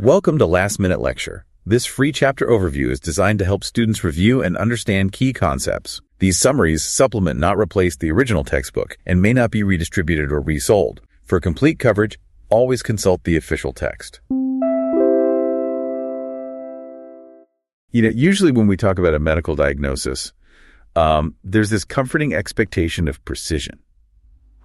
Welcome to Last Minute Lecture. This free chapter overview is designed to help students review and understand key concepts. These summaries supplement, not replace, the original textbook and may not be redistributed or resold. For complete coverage, always consult the official text. Usually when we talk about a medical diagnosis, there's this comforting expectation of precision.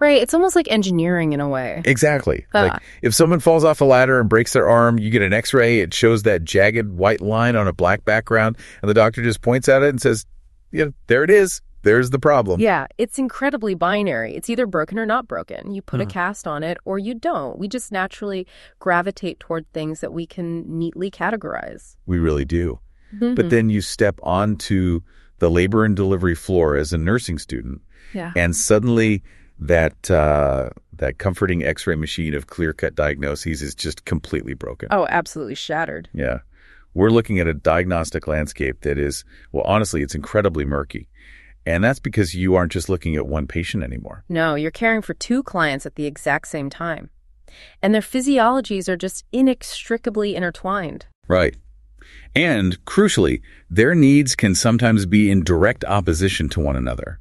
Right. It's almost like engineering in a way. Exactly. Like if someone falls off a ladder and breaks their arm, you get an x-ray, it shows that jagged white line on a black background, and the doctor just points at it and says, there it is. There's the problem. Yeah, it's incredibly binary. It's either broken or not broken. You put a cast on it or you don't. We just naturally gravitate toward things that we can neatly categorize. We really do. Mm-hmm. But then you step onto the labor and delivery floor as a nursing student, and suddenly that comforting x-ray machine of clear-cut diagnoses is just completely broken. Oh, absolutely shattered. Yeah. We're looking at a diagnostic landscape that is, well, honestly, it's incredibly murky. And that's because you aren't just looking at one patient anymore. No, you're caring for two clients at the exact same time. And their physiologies are just inextricably intertwined. Right. And, crucially, their needs can sometimes be in direct opposition to one another.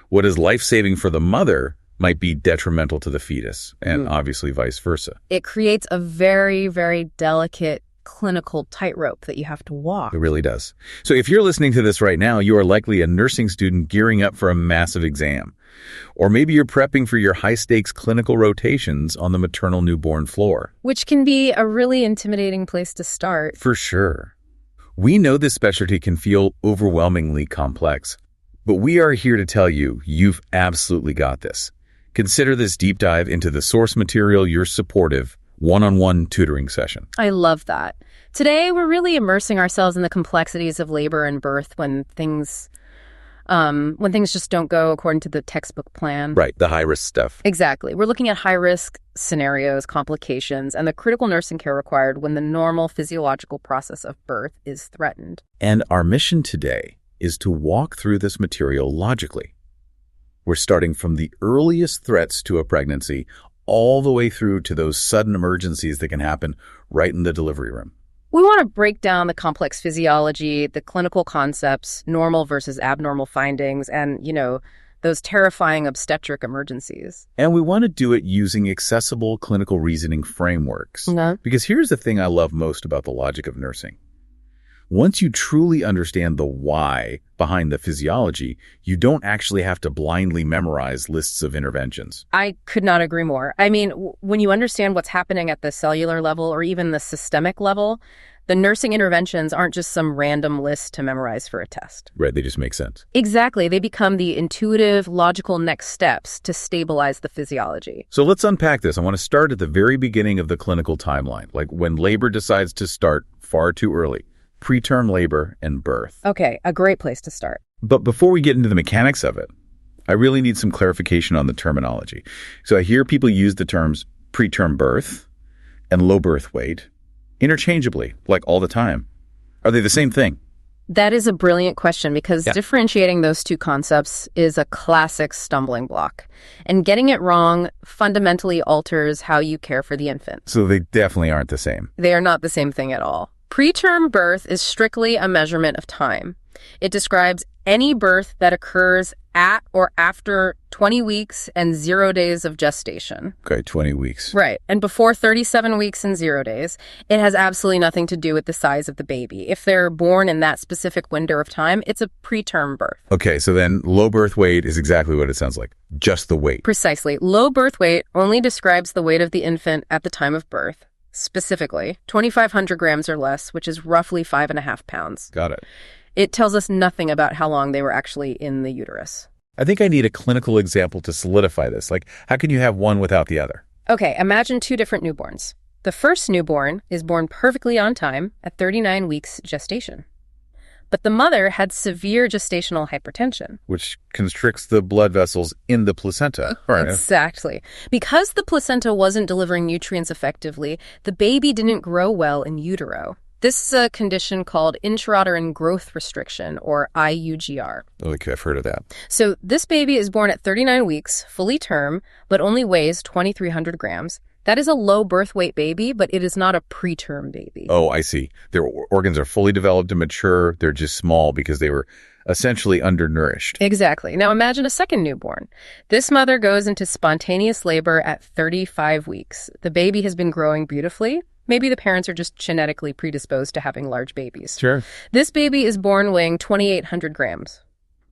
What is life-saving for the mother might be detrimental to the fetus, and obviously vice versa. It creates a very, very delicate clinical tightrope that you have to walk. It really does. So if you're listening to this right now, you are likely a nursing student gearing up for a massive exam. Or maybe you're prepping for your high-stakes clinical rotations on the maternal newborn floor. Which can be a really intimidating place to start. For sure. We know this specialty can feel overwhelmingly complex, but we are here to tell you you've absolutely got this. Consider this deep dive into the source material your supportive one-on-one tutoring session. I love that. Today, we're really immersing ourselves in the complexities of labor and birth when things just don't go according to the textbook plan. Right, the high-risk stuff. Exactly. We're looking at high-risk scenarios, complications, and the critical nursing care required when the normal physiological process of birth is threatened. And our mission today is to walk through this material logically. We're starting from the earliest threats to a pregnancy all the way through to those sudden emergencies that can happen right in the delivery room. We want to break down the complex physiology, the clinical concepts, normal versus abnormal findings, and, those terrifying obstetric emergencies. And we want to do it using accessible clinical reasoning frameworks. Because here's the thing I love most about the logic of nursing. Once you truly understand the why behind the physiology, you don't actually have to blindly memorize lists of interventions. I could not agree more. I mean, when you understand what's happening at the cellular level or even the systemic level, the nursing interventions aren't just some random list to memorize for a test. Right, they just make sense. Exactly. They become the intuitive, logical next steps to stabilize the physiology. So let's unpack this. I want to start at the very beginning of the clinical timeline, like when labor decides to start far too early. Preterm labor and birth. Okay, a great place to start. But before we get into the mechanics of it, I really need some clarification on the terminology. So I hear people use the terms preterm birth and low birth weight interchangeably, like all the time. Are they the same thing? That is a brilliant question because differentiating those two concepts is a classic stumbling block. And getting it wrong fundamentally alters how you care for the infant. So they definitely aren't the same. They are not the same thing at all. Preterm birth is strictly a measurement of time. It describes any birth that occurs at or after 20 weeks and 0 days of gestation. Okay, 20 weeks. Right. And before 37 weeks and 0 days, it has absolutely nothing to do with the size of the baby. If they're born in that specific window of time, it's a preterm birth. Okay, so then low birth weight is exactly what it sounds like. Just the weight. Precisely. Low birth weight only describes the weight of the infant at the time of birth. Specifically, 2,500 grams or less, which is roughly 5.5 pounds. Got it. It tells us nothing about how long they were actually in the uterus. I think I need a clinical example to solidify this. Like, how can you have one without the other? Okay, imagine two different newborns. The first newborn is born perfectly on time at 39 weeks gestation. But the mother had severe gestational hypertension. Which constricts the blood vessels in the placenta. Right. Exactly. Because the placenta wasn't delivering nutrients effectively, the baby didn't grow well in utero. This is a condition called intrauterine growth restriction, or IUGR. Okay, I've heard of that. So this baby is born at 39 weeks, fully term, but only weighs 2,300 grams. That is a low birth weight baby, but it is not a preterm baby. Oh, I see. Their organs are fully developed and mature. They're just small because they were essentially undernourished. Exactly. Now imagine a second newborn. This mother goes into spontaneous labor at 35 weeks. The baby has been growing beautifully. Maybe the parents are just genetically predisposed to having large babies. Sure. This baby is born weighing 2,800 grams.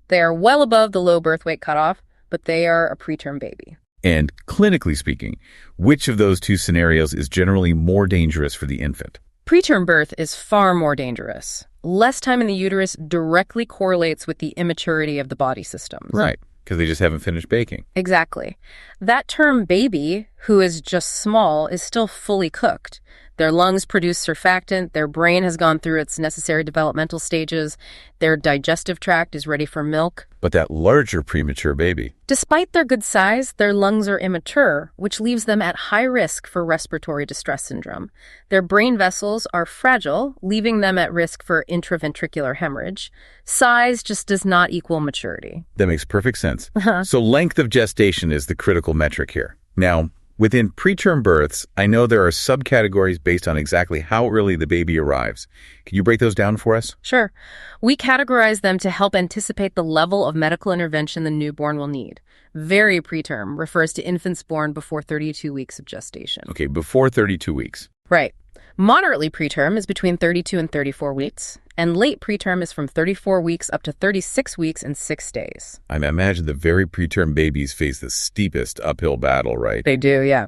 They are well above the low birth weight cutoff, but they are a preterm baby. And clinically speaking, which of those two scenarios is generally more dangerous for the infant? Preterm birth is far more dangerous. Less time in the uterus directly correlates with the immaturity of the body systems. Right, because they just haven't finished baking. Exactly. That term baby, who is just small, is still fully cooked. Their lungs produce surfactant, their brain has gone through its necessary developmental stages, their digestive tract is ready for milk. But that larger premature baby. Despite their good size, their lungs are immature, which leaves them at high risk for respiratory distress syndrome. Their brain vessels are fragile, leaving them at risk for intraventricular hemorrhage. Size just does not equal maturity. That makes perfect sense. So length of gestation is the critical metric here. Now, within preterm births, I know there are subcategories based on exactly how early the baby arrives. Can you break those down for us? Sure. We categorize them to help anticipate the level of medical intervention the newborn will need. Very preterm refers to infants born before 32 weeks of gestation. Okay, before 32 weeks. Right. Moderately preterm is between 32 and 34 weeks, and late preterm is from 34 weeks up to 36 weeks and 6 days. I imagine the very preterm babies face the steepest uphill battle, right? They do, yeah.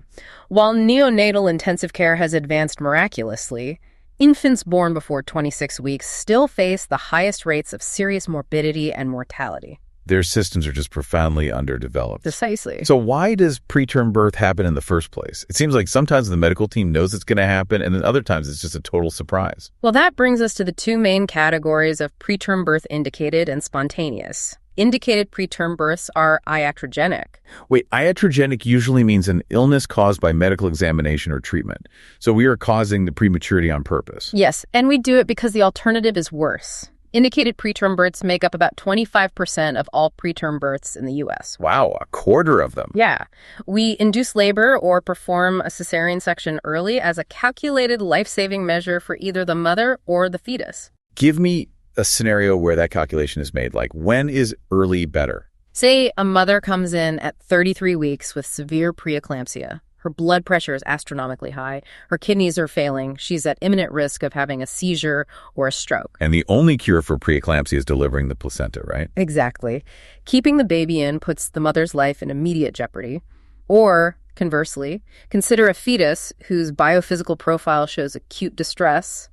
While neonatal intensive care has advanced miraculously, infants born before 26 weeks still face the highest rates of serious morbidity and mortality. Their systems are just profoundly underdeveloped. Precisely. So why does preterm birth happen in the first place? It seems like sometimes the medical team knows it's going to happen, and then other times it's just a total surprise. Well, that brings us to the two main categories of preterm birth indicated and spontaneous. Indicated preterm births are iatrogenic. Wait, iatrogenic usually means an illness caused by medical examination or treatment. So we are causing the prematurity on purpose. Yes, and we do it because the alternative is worse. Indicated preterm births make up about 25% of all preterm births in the U.S. Wow, a quarter of them. Yeah. We induce labor or perform a cesarean section early as a calculated life-saving measure for either the mother or the fetus. Give me a scenario where that calculation is made. Like, when is early better? Say a mother comes in at 33 weeks with severe preeclampsia. Her blood pressure is astronomically high. Her kidneys are failing. She's at imminent risk of having a seizure or a stroke. And the only cure for preeclampsia is delivering the placenta, right? Exactly. Keeping the baby in puts the mother's life in immediate jeopardy. Or, conversely, consider a fetus whose biophysical profile shows acute distress.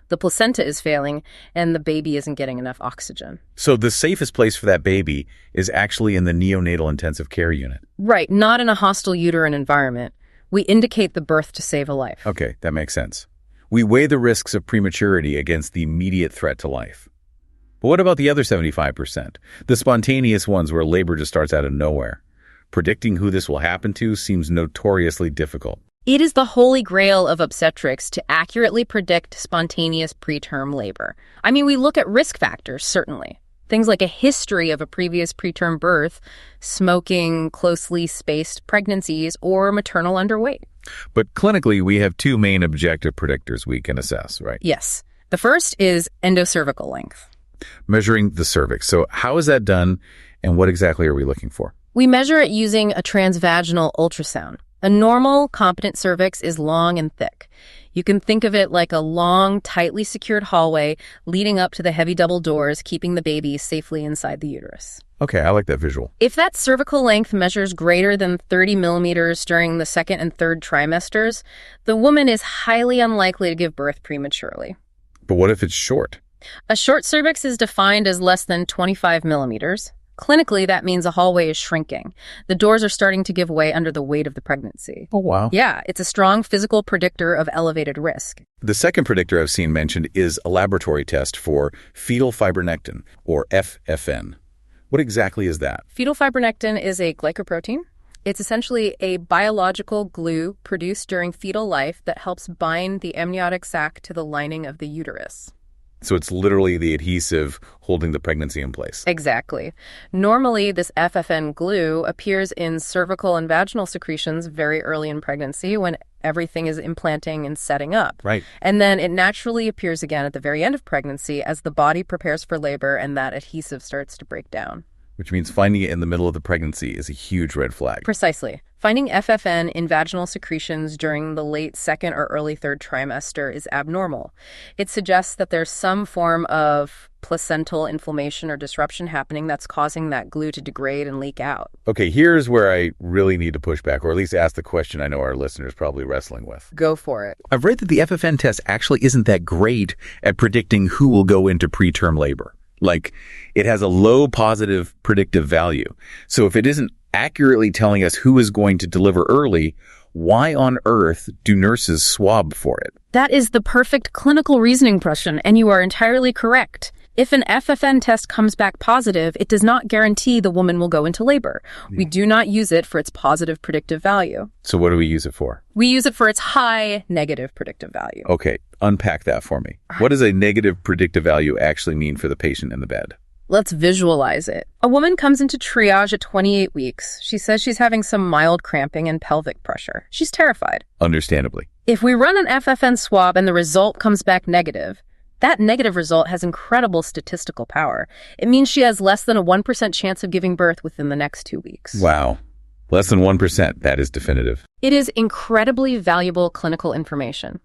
The placenta is failing, and the baby isn't getting enough oxygen. So the safest place for that baby is actually in the neonatal intensive care unit. Right, not in a hostile uterine environment. We indicate the birth to save a life. Okay, that makes sense. We weigh the risks of prematurity against the immediate threat to life. But what about the other 75%? The spontaneous ones where labor just starts out of nowhere. Predicting who this will happen to seems notoriously difficult. It is the holy grail of obstetrics to accurately predict spontaneous preterm labor. I mean, we look at risk factors, certainly. Things like a history of a previous preterm birth, smoking, closely spaced pregnancies, or maternal underweight. But clinically, we have two main objective predictors we can assess, right? Yes. The first is endocervical length. Measuring the cervix. So how is that done, and what exactly are we looking for? We measure it using a transvaginal ultrasound. A normal, competent cervix is long and thick. You can think of it like a long, tightly secured hallway leading up to the heavy double doors, keeping the baby safely inside the uterus. Okay, I like that visual. If that cervical length measures greater than 30 millimeters during the second and third trimesters, the woman is highly unlikely to give birth prematurely. But what if it's short? A short cervix is defined as less than 25 millimeters. Clinically, that means a hallway is shrinking. The doors are starting to give way under the weight of the pregnancy. Oh, wow. Yeah, it's a strong physical predictor of elevated risk. The second predictor I've seen mentioned is a laboratory test for fetal fibronectin, or FFN. What exactly is that? Fetal fibronectin is a glycoprotein. It's essentially a biological glue produced during fetal life that helps bind the amniotic sac to the lining of the uterus. So it's literally the adhesive holding the pregnancy in place. Exactly. Normally, this FFN glue appears in cervical and vaginal secretions very early in pregnancy when everything is implanting and setting up. Right. And then it naturally appears again at the very end of pregnancy as the body prepares for labor and that adhesive starts to break down. Which means finding it in the middle of the pregnancy is a huge red flag. Precisely. Finding FFN in vaginal secretions during the late second or early third trimester is abnormal. It suggests that there's some form of placental inflammation or disruption happening that's causing that glue to degrade and leak out. Okay, here's where I really need to push back, or at least ask the question I know our listeners are probably wrestling with. Go for it. I've read that the FFN test actually isn't that great at predicting who will go into preterm labor. Like, it has a low positive predictive value. So if it isn't accurately telling us who is going to deliver early, why on earth do nurses swab for it? That is the perfect clinical reasoning question, and you are entirely correct. If an FFN test comes back positive, it does not guarantee the woman will go into labor. We do not use it for its positive predictive value. So what do we use it for? We use it for its high negative predictive value. Okay, unpack that for me. What does a negative predictive value actually mean for the patient in the bed? Let's visualize it. A woman comes into triage at 28 weeks. She says she's having some mild cramping and pelvic pressure. She's terrified. Understandably. If we run an FFN swab and the result comes back negative, that negative result has incredible statistical power. It means she has less than a 1% chance of giving birth within the next 2 weeks. Wow. Less than 1%. That is definitive. It is incredibly valuable clinical information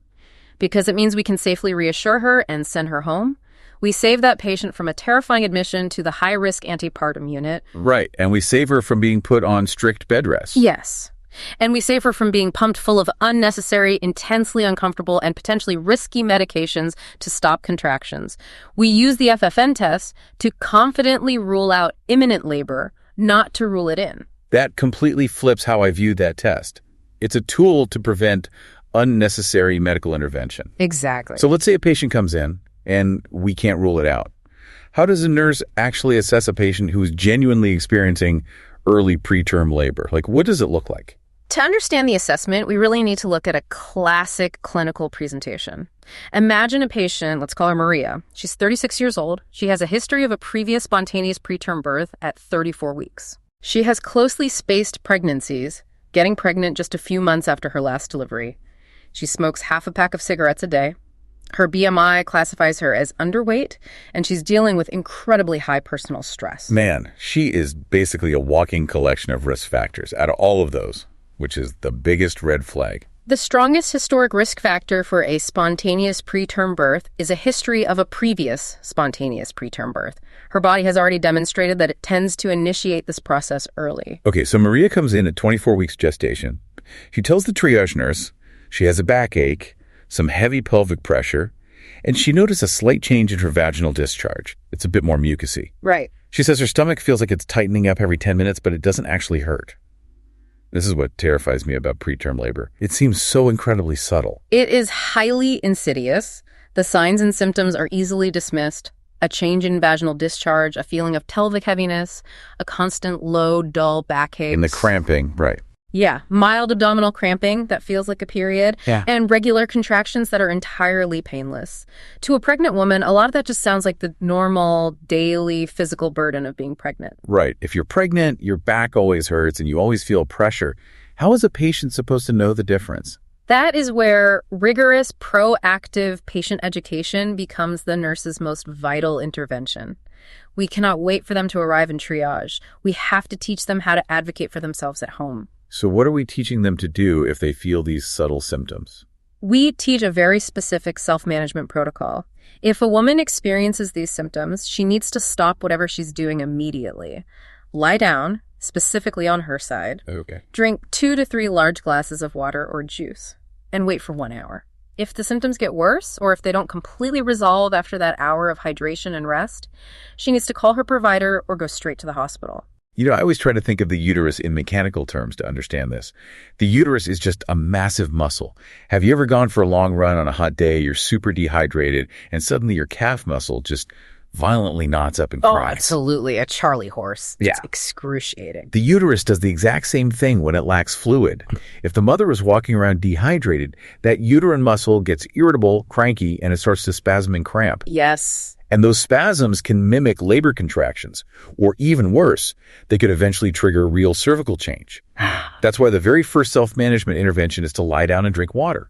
because it means we can safely reassure her and send her home. We save that patient from a terrifying admission to the high-risk antepartum unit. Right, and we save her from being put on strict bed rest. Yes. And we save her from being pumped full of unnecessary, intensely uncomfortable, and potentially risky medications to stop contractions. We use the FFN test to confidently rule out imminent labor, not to rule it in. That completely flips how I view that test. It's a tool to prevent unnecessary medical intervention. Exactly. So let's say a patient comes in and we can't rule it out. How does a nurse actually assess a patient who is genuinely experiencing early preterm labor? Like, what does it look like? To understand the assessment, we really need to look at a classic clinical presentation. Imagine a patient, let's call her Maria. She's 36 years old. She has a history of a previous spontaneous preterm birth at 34 weeks. She has closely spaced pregnancies, getting pregnant just a few months after her last delivery. She smokes half a pack of cigarettes a day. Her BMI classifies her as underweight, and she's dealing with incredibly high personal stress. Man, she is basically a walking collection of risk factors out of all of those, which is the biggest red flag. The strongest historic risk factor for a spontaneous preterm birth is a history of a previous spontaneous preterm birth. Her body has already demonstrated that it tends to initiate this process early. Okay, so Maria comes in at 24 weeks gestation. She tells the triage nurse she has a backache, some heavy pelvic pressure, and she noticed a slight change in her vaginal discharge. It's a bit more mucousy. Right. She says her stomach feels like it's tightening up every 10 minutes, but it doesn't actually hurt. This is what terrifies me about preterm labor. It seems so incredibly subtle. It is highly insidious. The signs and symptoms are easily dismissed. A change in vaginal discharge, a feeling of pelvic heaviness, a constant low, dull backache. And the cramping, right. Yeah, mild abdominal cramping that feels like a period, and regular contractions that are entirely painless. To a pregnant woman, a lot of that just sounds like the normal daily physical burden of being pregnant. Right. If you're pregnant, your back always hurts and you always feel pressure. How is a patient supposed to know the difference? That is where rigorous, proactive patient education becomes the nurse's most vital intervention. We cannot wait for them to arrive in triage. We have to teach them how to advocate for themselves at home. So what are we teaching them to do if they feel these subtle symptoms? We teach a very specific self-management protocol. If a woman experiences these symptoms, she needs to stop whatever she's doing immediately. Lie down, specifically on her side. Okay. Drink 2 to 3 large glasses of water or juice, and wait for 1 hour. If the symptoms get worse, or if they don't completely resolve after that hour of hydration and rest, she needs to call her provider or go straight to the hospital. You know, I always try to think of the uterus in mechanical terms to understand this. The uterus is just a massive muscle. Have you ever gone for a long run on a hot day, you're super dehydrated, and suddenly your calf muscle just violently knots up and Oh, cries. absolutely. A Charlie horse. Yeah. It's excruciating. The uterus does the exact same thing when it lacks fluid. If the mother is walking around dehydrated, that uterine muscle gets irritable, cranky, and it starts to spasm and cramp. Yes. And those spasms can mimic labor contractions, or even worse, they could eventually trigger real cervical change. That's why the very first self-management intervention is to lie down and drink water.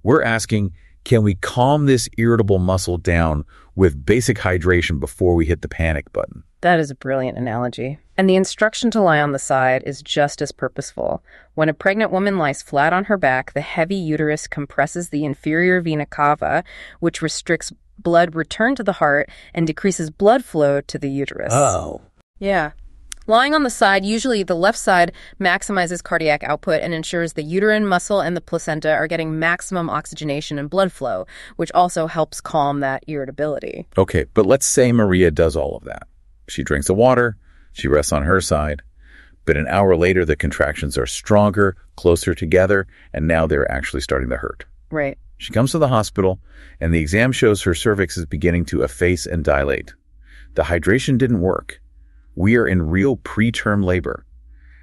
We're asking, can we calm this irritable muscle down with basic hydration before we hit the panic button? That is a brilliant analogy. And the instruction to lie on the side is just as purposeful. When a pregnant woman lies flat on her back, the heavy uterus compresses the inferior vena cava, which restricts blood return to the heart and decreases blood flow to the uterus. Oh. Yeah. Lying on the side, usually the left side, maximizes cardiac output and ensures the uterine muscle and the placenta are getting maximum oxygenation and blood flow, which also helps calm that irritability. Okay, but let's say Maria does all of that. She drinks the water, she rests on her side, but an hour later the contractions are stronger, closer together, and now they're actually starting to hurt. Right. She comes to the hospital, and the exam shows her cervix is beginning to efface and dilate. The hydration didn't work. We are in real preterm labor.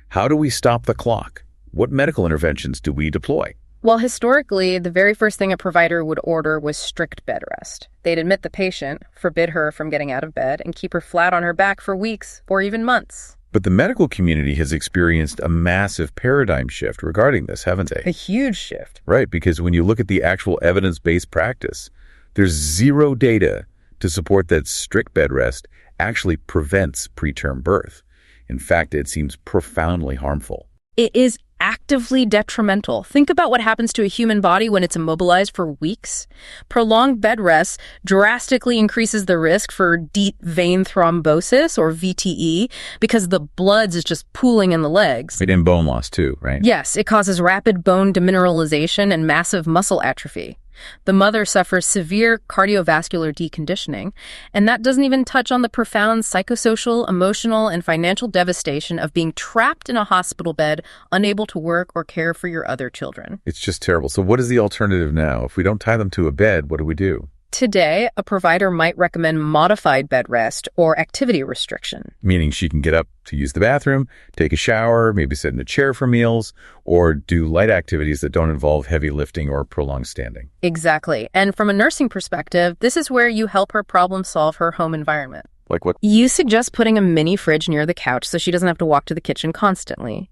How do we stop the clock? What medical interventions do we deploy? Well, historically, the very first thing a provider would order was strict bed rest. They'd admit the patient, forbid her from getting out of bed, and keep her flat on her back for weeks or even months. But the medical community has experienced a massive paradigm shift regarding this, haven't they? A huge shift. Right, because when you look at the actual evidence-based practice, there's zero data to support that strict bed rest actually prevents preterm birth. In fact, it seems profoundly harmful. It is actively detrimental. Think about what happens to a human body when it's immobilized for weeks. Prolonged bed rest drastically increases the risk for deep vein thrombosis, or VTE, because the blood is just pooling in the legs. And bone loss too, right? Yes, it causes rapid bone demineralization and massive muscle atrophy. The mother suffers severe cardiovascular deconditioning, and that doesn't even touch on the profound psychosocial, emotional, and financial devastation of being trapped in a hospital bed, unable to work or care for your other children. It's just terrible. So what is the alternative now? If we don't tie them to a bed, what do we do? Today, a provider might recommend modified bed rest or activity restriction. Meaning she can get up to use the bathroom, take a shower, maybe sit in a chair for meals, or do light activities that don't involve heavy lifting or prolonged standing. Exactly. And from a nursing perspective, this is where you help her problem solve her home environment. Like what? You suggest putting a mini fridge near the couch so she doesn't have to walk to the kitchen constantly.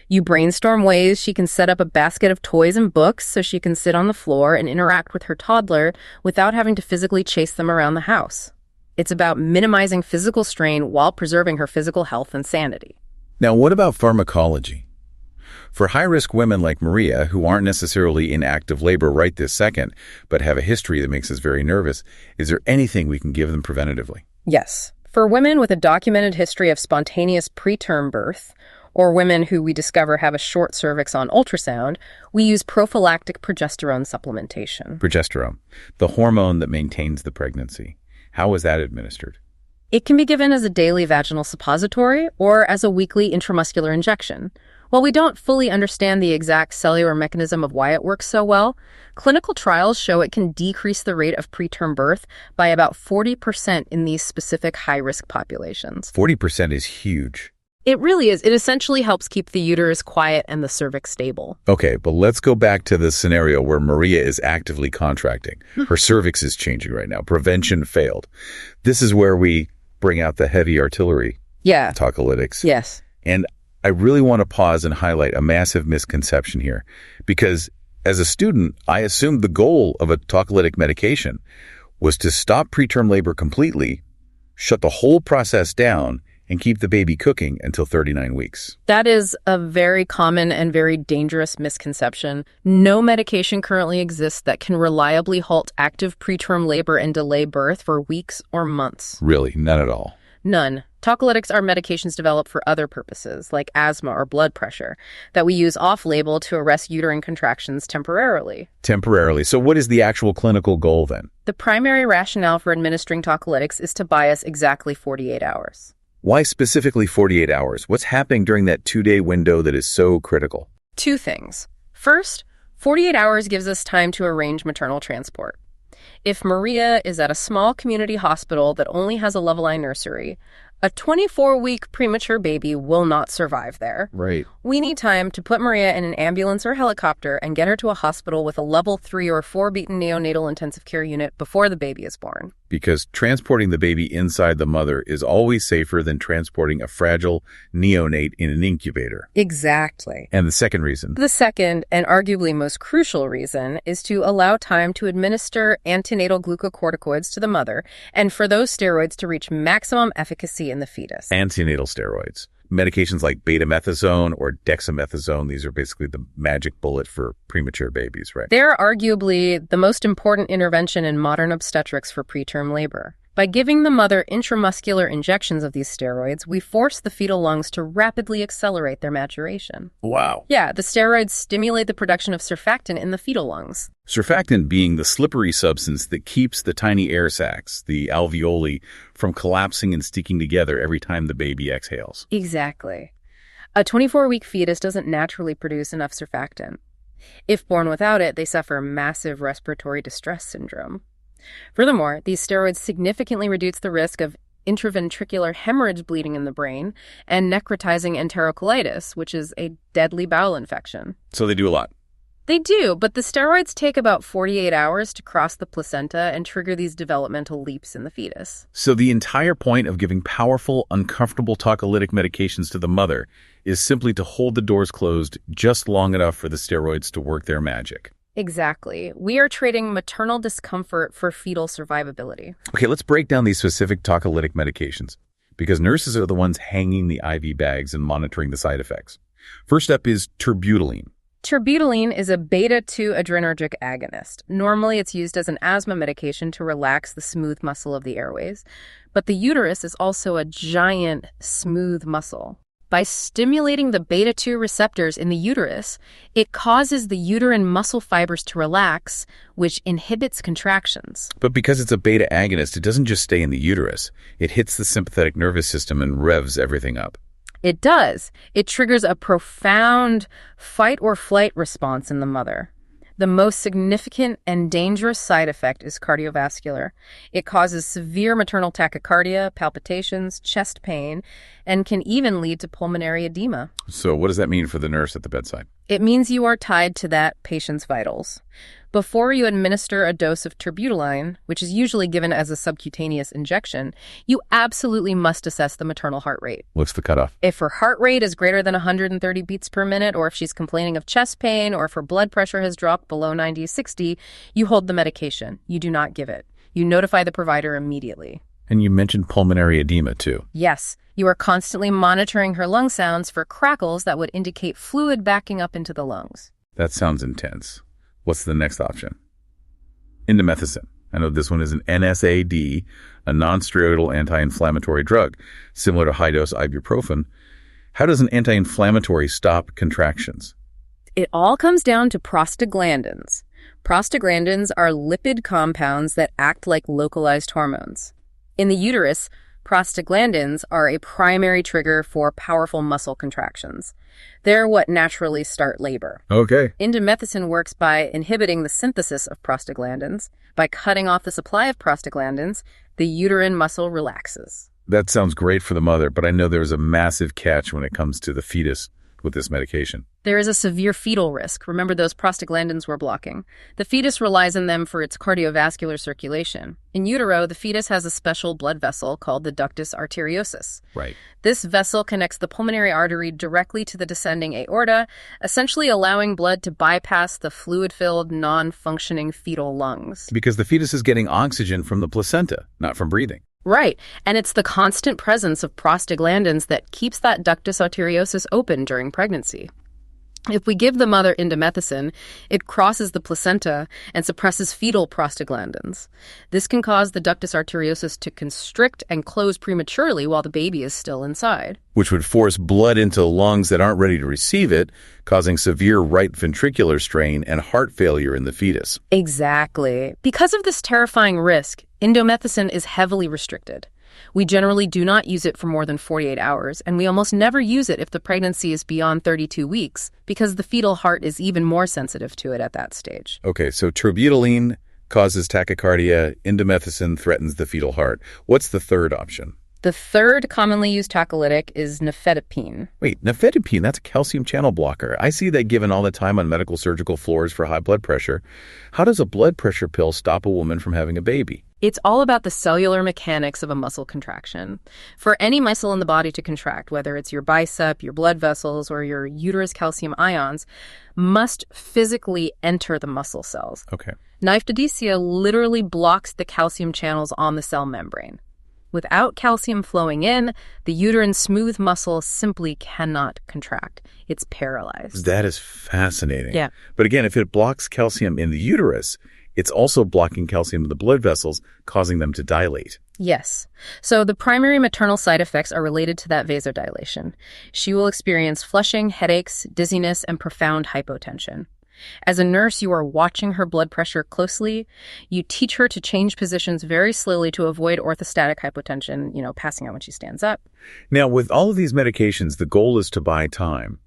You brainstorm ways she can set up a basket of toys and books so she can sit on the floor and interact with her toddler without having to physically chase them around the house. It's about minimizing physical strain while preserving her physical health and sanity. Now, what about pharmacology? For high-risk women like Maria, who aren't necessarily in active labor right this second, but have a history that makes us very nervous, is there anything we can give them preventatively? Yes. For women with a documented history of spontaneous preterm birth, or women who we discover have a short cervix on ultrasound, we use prophylactic progesterone supplementation. Progesterone, the hormone that maintains the pregnancy. How is that administered? It can be given as a daily vaginal suppository or as a weekly intramuscular injection. While we don't fully understand the exact cellular mechanism of why it works so well, clinical trials show it can decrease the rate of preterm birth by about 40% in these specific high-risk populations. 40% is huge. It really is. It essentially helps keep the uterus quiet and the cervix stable. Okay, but let's go back to the scenario where Maria is actively contracting. Her cervix is changing right now. Prevention failed. This is where we bring out the heavy artillery. Yeah. Tocolytics. Yes. And I really want to pause and highlight a massive misconception here, because as a student, I assumed the goal of a tocolytic medication was to stop preterm labor completely, shut the whole process down, and keep the baby cooking until 39 weeks. That is a very common and very dangerous misconception. No medication currently exists that can reliably halt active preterm labor and delay birth for weeks or months. Really, none at all. None. Tocolytics are medications developed for other purposes, like asthma or blood pressure, that we use off-label to arrest uterine contractions temporarily. Temporarily. So what is the actual clinical goal then? The primary rationale for administering tocolytics is to bias exactly 48 hours. Why specifically 48 hours? What's happening during that 2-day window that is so critical? Two things. First, 48 hours gives us time to arrange maternal transport. If Maria is at a small community hospital that only has a level I nursery, a 24-week premature baby will not survive there. Right. We need time to put Maria in an ambulance or helicopter and get her to a hospital with a level 3 or 4 beaten neonatal intensive care unit before the baby is born. Because transporting the baby inside the mother is always safer than transporting a fragile neonate in an incubator. Exactly. And the second reason? The second, and arguably most crucial reason, is to allow time to administer antenatal glucocorticoids to the mother and for those steroids to reach maximum efficacy in the fetus. Antenatal steroids. Medications like betamethasone or dexamethasone, these are basically the magic bullet for premature babies, right? They're arguably the most important intervention in modern obstetrics for preterm labor. By giving the mother intramuscular injections of these steroids, we force the fetal lungs to rapidly accelerate their maturation. Wow. Yeah, the steroids stimulate the production of surfactant in the fetal lungs. Surfactant being the slippery substance that keeps the tiny air sacs, the alveoli, from collapsing and sticking together every time the baby exhales. Exactly. A 24-week fetus doesn't naturally produce enough surfactant. If born without it, they suffer massive respiratory distress syndrome. Furthermore, these steroids significantly reduce the risk of intraventricular hemorrhage bleeding in the brain and necrotizing enterocolitis, which is a deadly bowel infection. So they do a lot. They do, but the steroids take about 48 hours to cross the placenta and trigger these developmental leaps in the fetus. So the entire point of giving powerful, uncomfortable tocolytic medications to the mother is simply to hold the doors closed just long enough for the steroids to work their magic. Exactly. We are trading maternal discomfort for fetal survivability. Okay, let's break down these specific tocolytic medications, because nurses are the ones hanging the IV bags and monitoring the side effects. First up is terbutaline. Terbutaline is a beta-2 adrenergic agonist. Normally, it's used as an asthma medication to relax the smooth muscle of the airways, but the uterus is also a giant, smooth muscle. By stimulating the beta-2 receptors in the uterus, it causes the uterine muscle fibers to relax, which inhibits contractions. But because it's a beta agonist, it doesn't just stay in the uterus. It hits the sympathetic nervous system and revs everything up. It does. It triggers a profound fight-or-flight response in the mother. The most significant and dangerous side effect is cardiovascular. It causes severe maternal tachycardia, palpitations, chest pain, and can even lead to pulmonary edema. So what does that mean for the nurse at the bedside? It means you are tied to that patient's vitals. Before you administer a dose of terbutaline, which is usually given as a subcutaneous injection, you absolutely must assess the maternal heart rate. What's the cutoff? If her heart rate is greater than 130 beats per minute, or if she's complaining of chest pain, or if her blood pressure has dropped below 90/60, you hold the medication. You do not give it. You notify the provider immediately. And you mentioned pulmonary edema, too. Yes, you are constantly monitoring her lung sounds for crackles that would indicate fluid backing up into the lungs. That sounds intense. What's the next option? Indomethacin. I know this one is an NSAID, a non-steroidal anti-inflammatory drug, similar to high-dose ibuprofen. How does an anti-inflammatory stop contractions? It all comes down to prostaglandins. Prostaglandins are lipid compounds that act like localized hormones. In the uterus, prostaglandins are a primary trigger for powerful muscle contractions. They're what naturally start labor. Okay. Indomethacin works by inhibiting the synthesis of prostaglandins. By cutting off the supply of prostaglandins, the uterine muscle relaxes. That sounds great for the mother, but I know there's a massive catch when it comes to the fetus with this medication. There is a severe fetal risk. Remember those prostaglandins we're blocking. The fetus relies on them for its cardiovascular circulation. In utero, the fetus has a special blood vessel called the ductus arteriosus. Right. This vessel connects the pulmonary artery directly to the descending aorta, essentially allowing blood to bypass the fluid-filled, non-functioning fetal lungs. Because the fetus is getting oxygen from the placenta, not from breathing. Right, and it's the constant presence of prostaglandins that keeps that ductus arteriosus open during pregnancy. If we give the mother indomethacin, it crosses the placenta and suppresses fetal prostaglandins. This can cause the ductus arteriosus to constrict and close prematurely while the baby is still inside. Which would force blood into lungs that aren't ready to receive it, causing severe right ventricular strain and heart failure in the fetus. Exactly. Because of this terrifying risk, indomethacin is heavily restricted. We generally do not use it for more than 48 hours, and we almost never use it if the pregnancy is beyond 32 weeks, because the fetal heart is even more sensitive to it at that stage. Okay, so terbutaline, causes tachycardia. Indomethacin threatens the fetal heart. What's the third option? The third commonly used tocolytic is nifedipine. Wait, nifedipine, that's a calcium channel blocker. I see that given all the time on medical surgical floors for high blood pressure. How does a blood pressure pill stop a woman from having a baby? It's all about the cellular mechanics of a muscle contraction. For any muscle in the body to contract, whether it's your bicep, your blood vessels, or your uterus calcium ions, must physically enter the muscle cells. Okay. Nifedipine literally blocks the calcium channels on the cell membrane. Without calcium flowing in, the uterine smooth muscle simply cannot contract. It's paralyzed. That is fascinating. Yeah. But again, if it blocks calcium in the uterus, it's also blocking calcium in the blood vessels, causing them to dilate. Yes. So the primary maternal side effects are related to that vasodilation. She will experience flushing, headaches, dizziness, and profound hypotension. As a nurse, you are watching her blood pressure closely. You teach her to change positions very slowly to avoid orthostatic hypotension, passing out when she stands up. Now, with all of these medications, the goal is to buy time.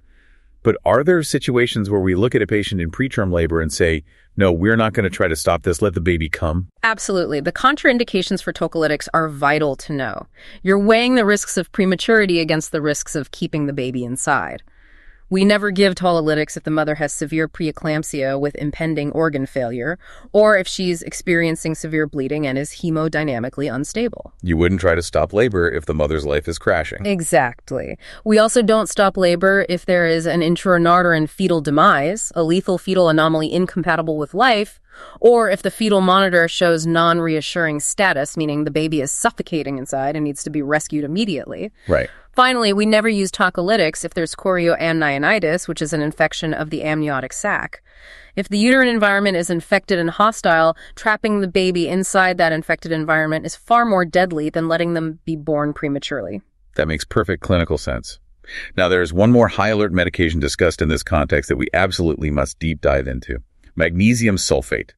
But are there situations where we look at a patient in preterm labor and say, no, we're not going to try to stop this, let the baby come? Absolutely. The contraindications for tocolytics are vital to know. You're weighing the risks of prematurity against the risks of keeping the baby inside. We never give tocolytics if the mother has severe preeclampsia with impending organ failure, or if she's experiencing severe bleeding and is hemodynamically unstable. You wouldn't try to stop labor if the mother's life is crashing. Exactly. We also don't stop labor if there is an intrauterine fetal demise, a lethal fetal anomaly incompatible with life, or if the fetal monitor shows non-reassuring status, meaning the baby is suffocating inside and needs to be rescued immediately. Right. Finally, we never use tocolytics if there's chorioamnionitis, which is an infection of the amniotic sac. If the uterine environment is infected and hostile, trapping the baby inside that infected environment is far more deadly than letting them be born prematurely. That makes perfect clinical sense. Now, there's one more high alert medication discussed in this context that we absolutely must deep dive into. Magnesium sulfate.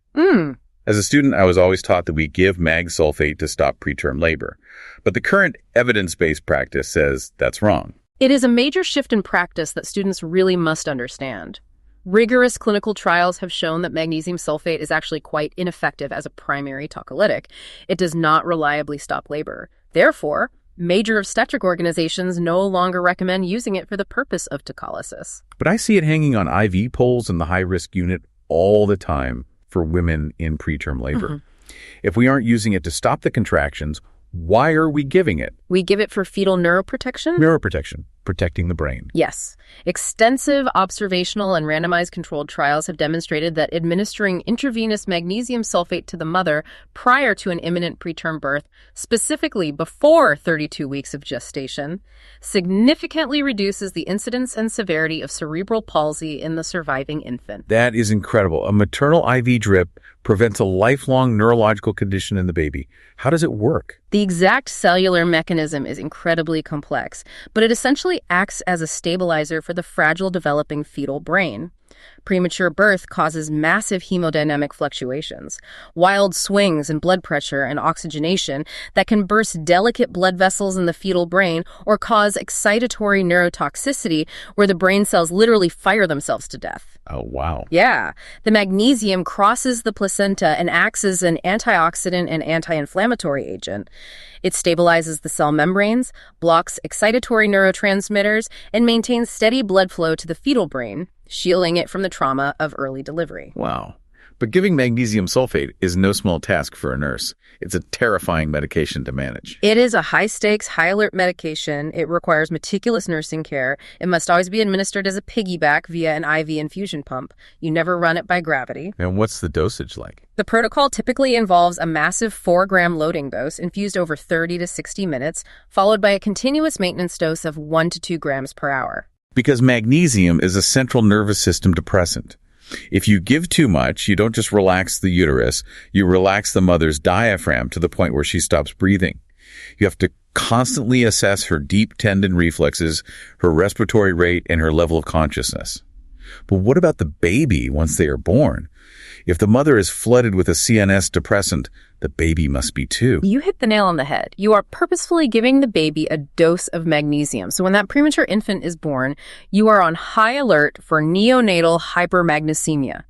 As a student, I was always taught that we give mag sulfate to stop preterm labor. But the current evidence-based practice says that's wrong. It is a major shift in practice that students really must understand. Rigorous clinical trials have shown that magnesium sulfate is actually quite ineffective as a primary tocolytic. It does not reliably stop labor. Therefore, major obstetric organizations no longer recommend using it for the purpose of tocolysis. But I see it hanging on IV poles in the high-risk unit all the time for women in preterm labor. If we aren't using it to stop the contractions, why are we giving it? We give it for fetal neuroprotection? Neuroprotection, protecting the brain. Yes. Extensive observational and randomized controlled trials have demonstrated that administering intravenous magnesium sulfate to the mother prior to an imminent preterm birth, specifically before 32 weeks of gestation, significantly reduces the incidence and severity of cerebral palsy in the surviving infant. That is incredible. A maternal IV drip prevents a lifelong neurological condition in the baby. How does it work? The exact cellular mechanism is incredibly complex, but it essentially acts as a stabilizer for the fragile developing fetal brain. Premature birth causes massive hemodynamic fluctuations, wild swings in blood pressure and oxygenation that can burst delicate blood vessels in the fetal brain or cause excitatory neurotoxicity where the brain cells literally fire themselves to death. Oh, wow. Yeah. The magnesium crosses the placenta and acts as an antioxidant and anti-inflammatory agent. It stabilizes the cell membranes, blocks excitatory neurotransmitters, and maintains steady blood flow to the fetal brain, shielding it from the trauma of early delivery. Wow. But giving magnesium sulfate is no small task for a nurse. It's a terrifying medication to manage. It is a high-stakes, high-alert medication. It requires meticulous nursing care. It must always be administered as a piggyback via an IV infusion pump. You never run it by gravity. And what's the dosage like? The protocol typically involves a massive 4-gram loading dose infused over 30 to 60 minutes, followed by a continuous maintenance dose of 1 to 2 grams per hour. Because magnesium is a central nervous system depressant. If you give too much, you don't just relax the uterus, you relax the mother's diaphragm to the point where she stops breathing. You have to constantly assess her deep tendon reflexes, her respiratory rate, and her level of consciousness. But what about the baby once they are born? If the mother is flooded with a CNS depressant, the baby must be too. You hit the nail on the head. You are purposefully giving the baby a dose of magnesium. So when that premature infant is born, you are on high alert for neonatal hypermagnesemia.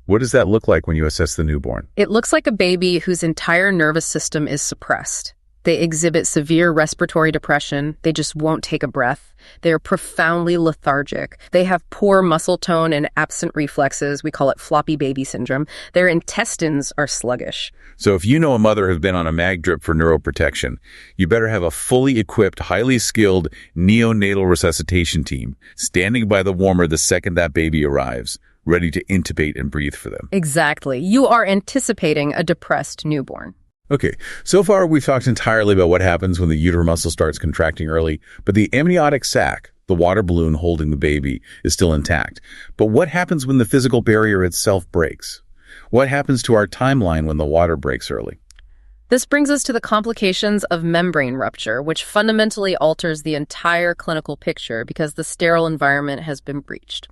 What does that look like when you assess the newborn? It looks like a baby whose entire nervous system is suppressed. They exhibit severe respiratory depression. They just won't take a breath. They are profoundly lethargic. They have poor muscle tone and absent reflexes. We call it floppy baby syndrome. Their intestines are sluggish. So if you know a mother has been on a mag drip for neuroprotection, you better have a fully equipped, highly skilled neonatal resuscitation team standing by the warmer the second that baby arrives, ready to intubate and breathe for them. Exactly. You are anticipating a depressed newborn. Okay, so far we've talked entirely about what happens when the uterine muscle starts contracting early, but the amniotic sac, the water balloon holding the baby, is still intact. But what happens when the physical barrier itself breaks? What happens to our timeline when the water breaks early? This brings us to the complications of membrane rupture, which fundamentally alters the entire clinical picture because the sterile environment has been breached.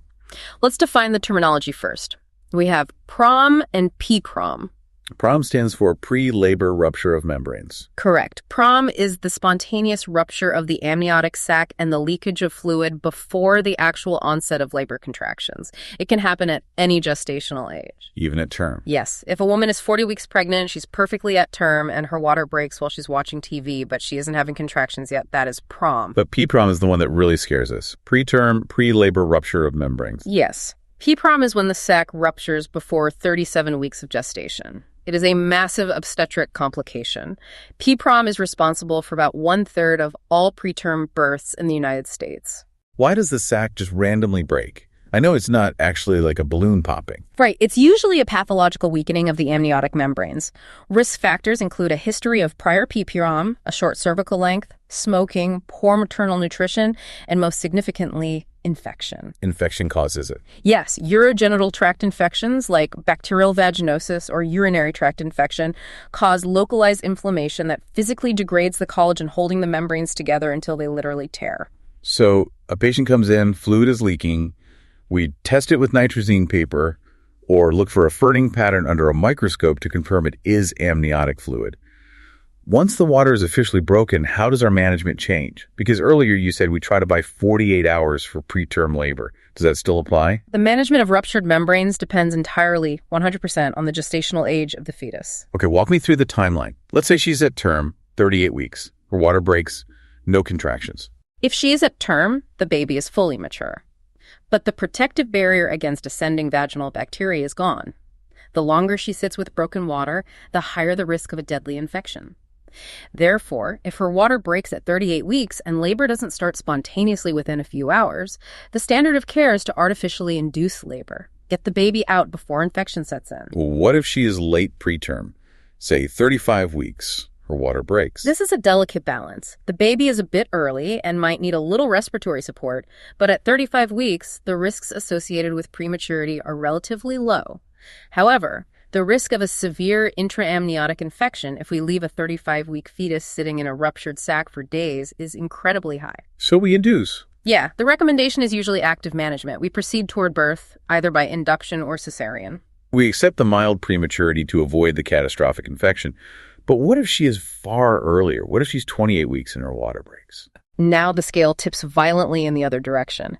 Let's define the terminology first. We have PROM and PCROM. PROM stands for pre-labor rupture of membranes. Correct. PROM is the spontaneous rupture of the amniotic sac and the leakage of fluid before the actual onset of labor contractions. It can happen at any gestational age. Even at term? Yes. If a woman is 40 weeks pregnant, she's perfectly at term, and her water breaks while she's watching TV, but she isn't having contractions yet, that is PROM. But PPROM is the one that really scares us. Preterm, pre-labor rupture of membranes. Yes. PPROM is when the sac ruptures before 37 weeks of gestation. It is a massive obstetric complication. PPROM is responsible for about 1/3 of all preterm births in the United States. Why does the sac just randomly break? I know it's not actually like a balloon popping. Right. It's usually a pathological weakening of the amniotic membranes. Risk factors include a history of prior PPROM, a short cervical length, smoking, poor maternal nutrition, and most significantly, infection. Infection causes it. Yes, urogenital tract infections like bacterial vaginosis or urinary tract infection cause localized inflammation that physically degrades the collagen holding the membranes together until they literally tear. So a patient comes in, fluid is leaking, we test it with nitrazine paper or look for a ferning pattern under a microscope to confirm it is amniotic fluid. Once the water is officially broken, how does our management change? Because earlier you said we try to buy 48 hours for preterm labor. Does that still apply? The management of ruptured membranes depends entirely, 100%, on the gestational age of the fetus. Okay, walk me through the timeline. Let's say she's at term, 38 weeks. Her water breaks, no contractions. If she is at term, the baby is fully mature. But the protective barrier against ascending vaginal bacteria is gone. The longer she sits with broken water, the higher the risk of a deadly infection. Therefore, if her water breaks at 38 weeks and labor doesn't start spontaneously within a few hours, the standard of care is to artificially induce labor. Get the baby out before infection sets in. What if she is late preterm, say 35 weeks? Her water breaks. This is a delicate balance. The baby is a bit early and might need a little respiratory support, but at 35 weeks, the risks associated with prematurity are relatively low. However, the risk of a severe intraamniotic infection if we leave a 35-week fetus sitting in a ruptured sac for days is incredibly high. So we induce. Yeah, the recommendation is usually active management. We proceed toward birth, either by induction or cesarean. We accept the mild prematurity to avoid the catastrophic infection. But what if she is far earlier? What if she's 28 weeks and her water breaks? Now the scale tips violently in the other direction.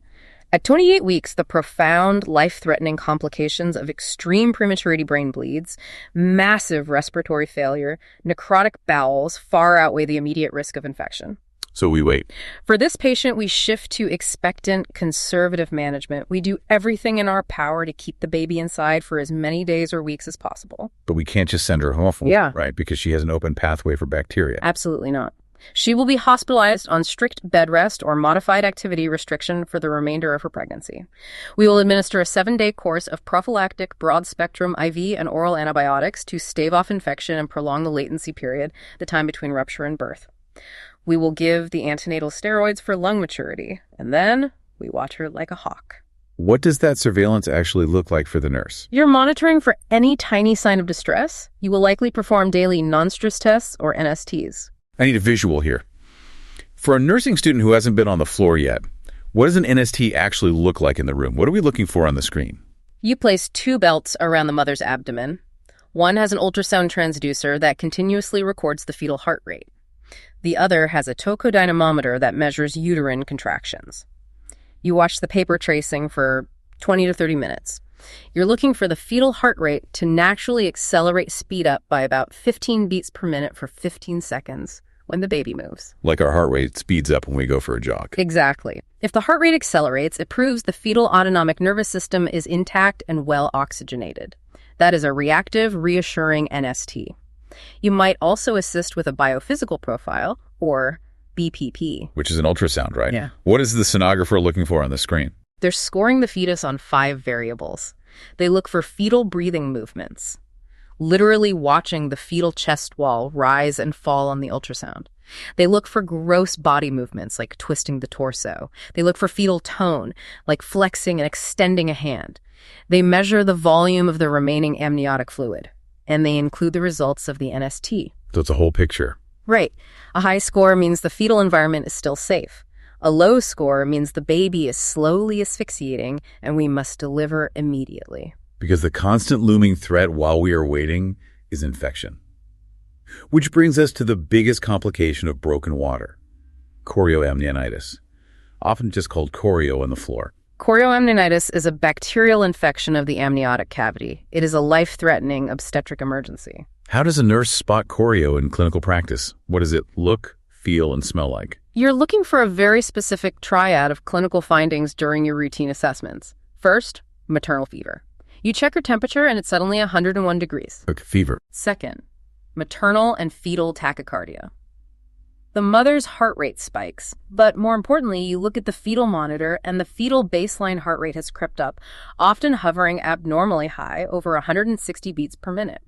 At 28 weeks, the profound, life-threatening complications of extreme prematurity brain bleeds, massive respiratory failure, necrotic bowels far outweigh the immediate risk of infection. So we wait. For this patient, we shift to expectant, conservative management. We do everything in our power to keep the baby inside for as many days or weeks as possible. But we can't just send her home, right? Because she has an open pathway for bacteria. Absolutely not. She will be hospitalized on strict bed rest or modified activity restriction for the remainder of her pregnancy. We will administer a 7-day course of prophylactic broad-spectrum IV and oral antibiotics to stave off infection and prolong the latency period, the time between rupture and birth. We will give the antenatal steroids for lung maturity, and then we watch her like a hawk. What does that surveillance actually look like for the nurse? You're monitoring for any tiny sign of distress. You will likely perform daily non-stress tests or NSTs. I need a visual here. For a nursing student who hasn't been on the floor yet, what does an NST actually look like in the room? What are we looking for on the screen? You place 2 belts around the mother's abdomen. One has an ultrasound transducer that continuously records the fetal heart rate. The other has a tocodynamometer that measures uterine contractions. You watch the paper tracing for 20 to 30 minutes. You're looking for the fetal heart rate to naturally speed up by about 15 beats per minute for 15 seconds when the baby moves. Like our heart rate speeds up when we go for a jog. Exactly. If the heart rate accelerates, it proves the fetal autonomic nervous system is intact and well oxygenated. That is a reactive, reassuring NST. You might also assist with a biophysical profile, or BPP. Which is an ultrasound, right? Yeah. What is the sonographer looking for on the screen? They're scoring the fetus on 5 variables. They look for fetal breathing movements, literally watching the fetal chest wall rise and fall on the ultrasound. They look for gross body movements, like twisting the torso. They look for fetal tone, like flexing and extending a hand. They measure the volume of the remaining amniotic fluid, and they include the results of the NST. So it's a whole picture. Right. A high score means the fetal environment is still safe. A low score means the baby is slowly asphyxiating, and we must deliver immediately. Because the constant looming threat while we are waiting is infection. Which brings us to the biggest complication of broken water, chorioamnionitis, often just called chorio on the floor. Chorioamnionitis is a bacterial infection of the amniotic cavity. It is a life-threatening obstetric emergency. How does a nurse spot chorio in clinical practice? What does it look, feel, and smell like? You're looking for a very specific triad of clinical findings during your routine assessments. First, maternal fever. You check your temperature and it's suddenly 101 degrees. Okay, fever. Second, maternal and fetal tachycardia. The mother's heart rate spikes, but more importantly, you look at the fetal monitor and the fetal baseline heart rate has crept up, often hovering abnormally high, over 160 beats per minute.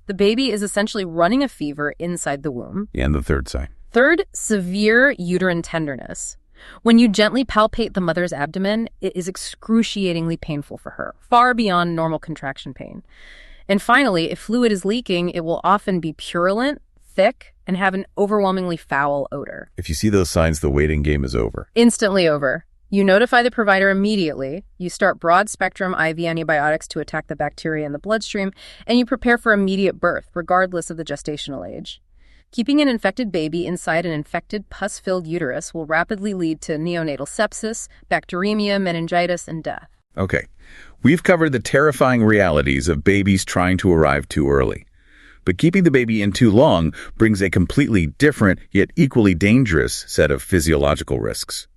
The baby is essentially running a fever inside the womb. And the third sign. Third, severe uterine tenderness. When you gently palpate the mother's abdomen, it is excruciatingly painful for her, far beyond normal contraction pain. And finally, if fluid is leaking, it will often be purulent, thick, and have an overwhelmingly foul odor. If you see those signs, the waiting game is over. Instantly over. You notify the provider immediately, you start broad-spectrum IV antibiotics to attack the bacteria in the bloodstream, and you prepare for immediate birth, regardless of the gestational age. Keeping an infected baby inside an infected, pus-filled uterus will rapidly lead to neonatal sepsis, bacteremia, meningitis, and death. Okay, we've covered the terrifying realities of babies trying to arrive too early. But keeping the baby in too long brings a completely different, yet equally dangerous set of physiological risks.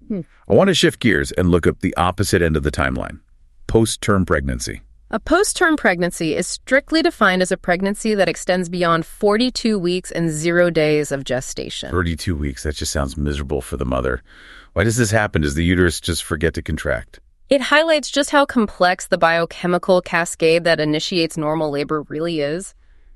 I want to shift gears and look at the opposite end of the timeline, post-term pregnancy. A post-term pregnancy is strictly defined as a pregnancy that extends beyond 42 weeks and 0 days of gestation. 32 weeks, that just sounds miserable for the mother. Why does this happen? Does the uterus just forget to contract? It highlights just how complex the biochemical cascade that initiates normal labor really is.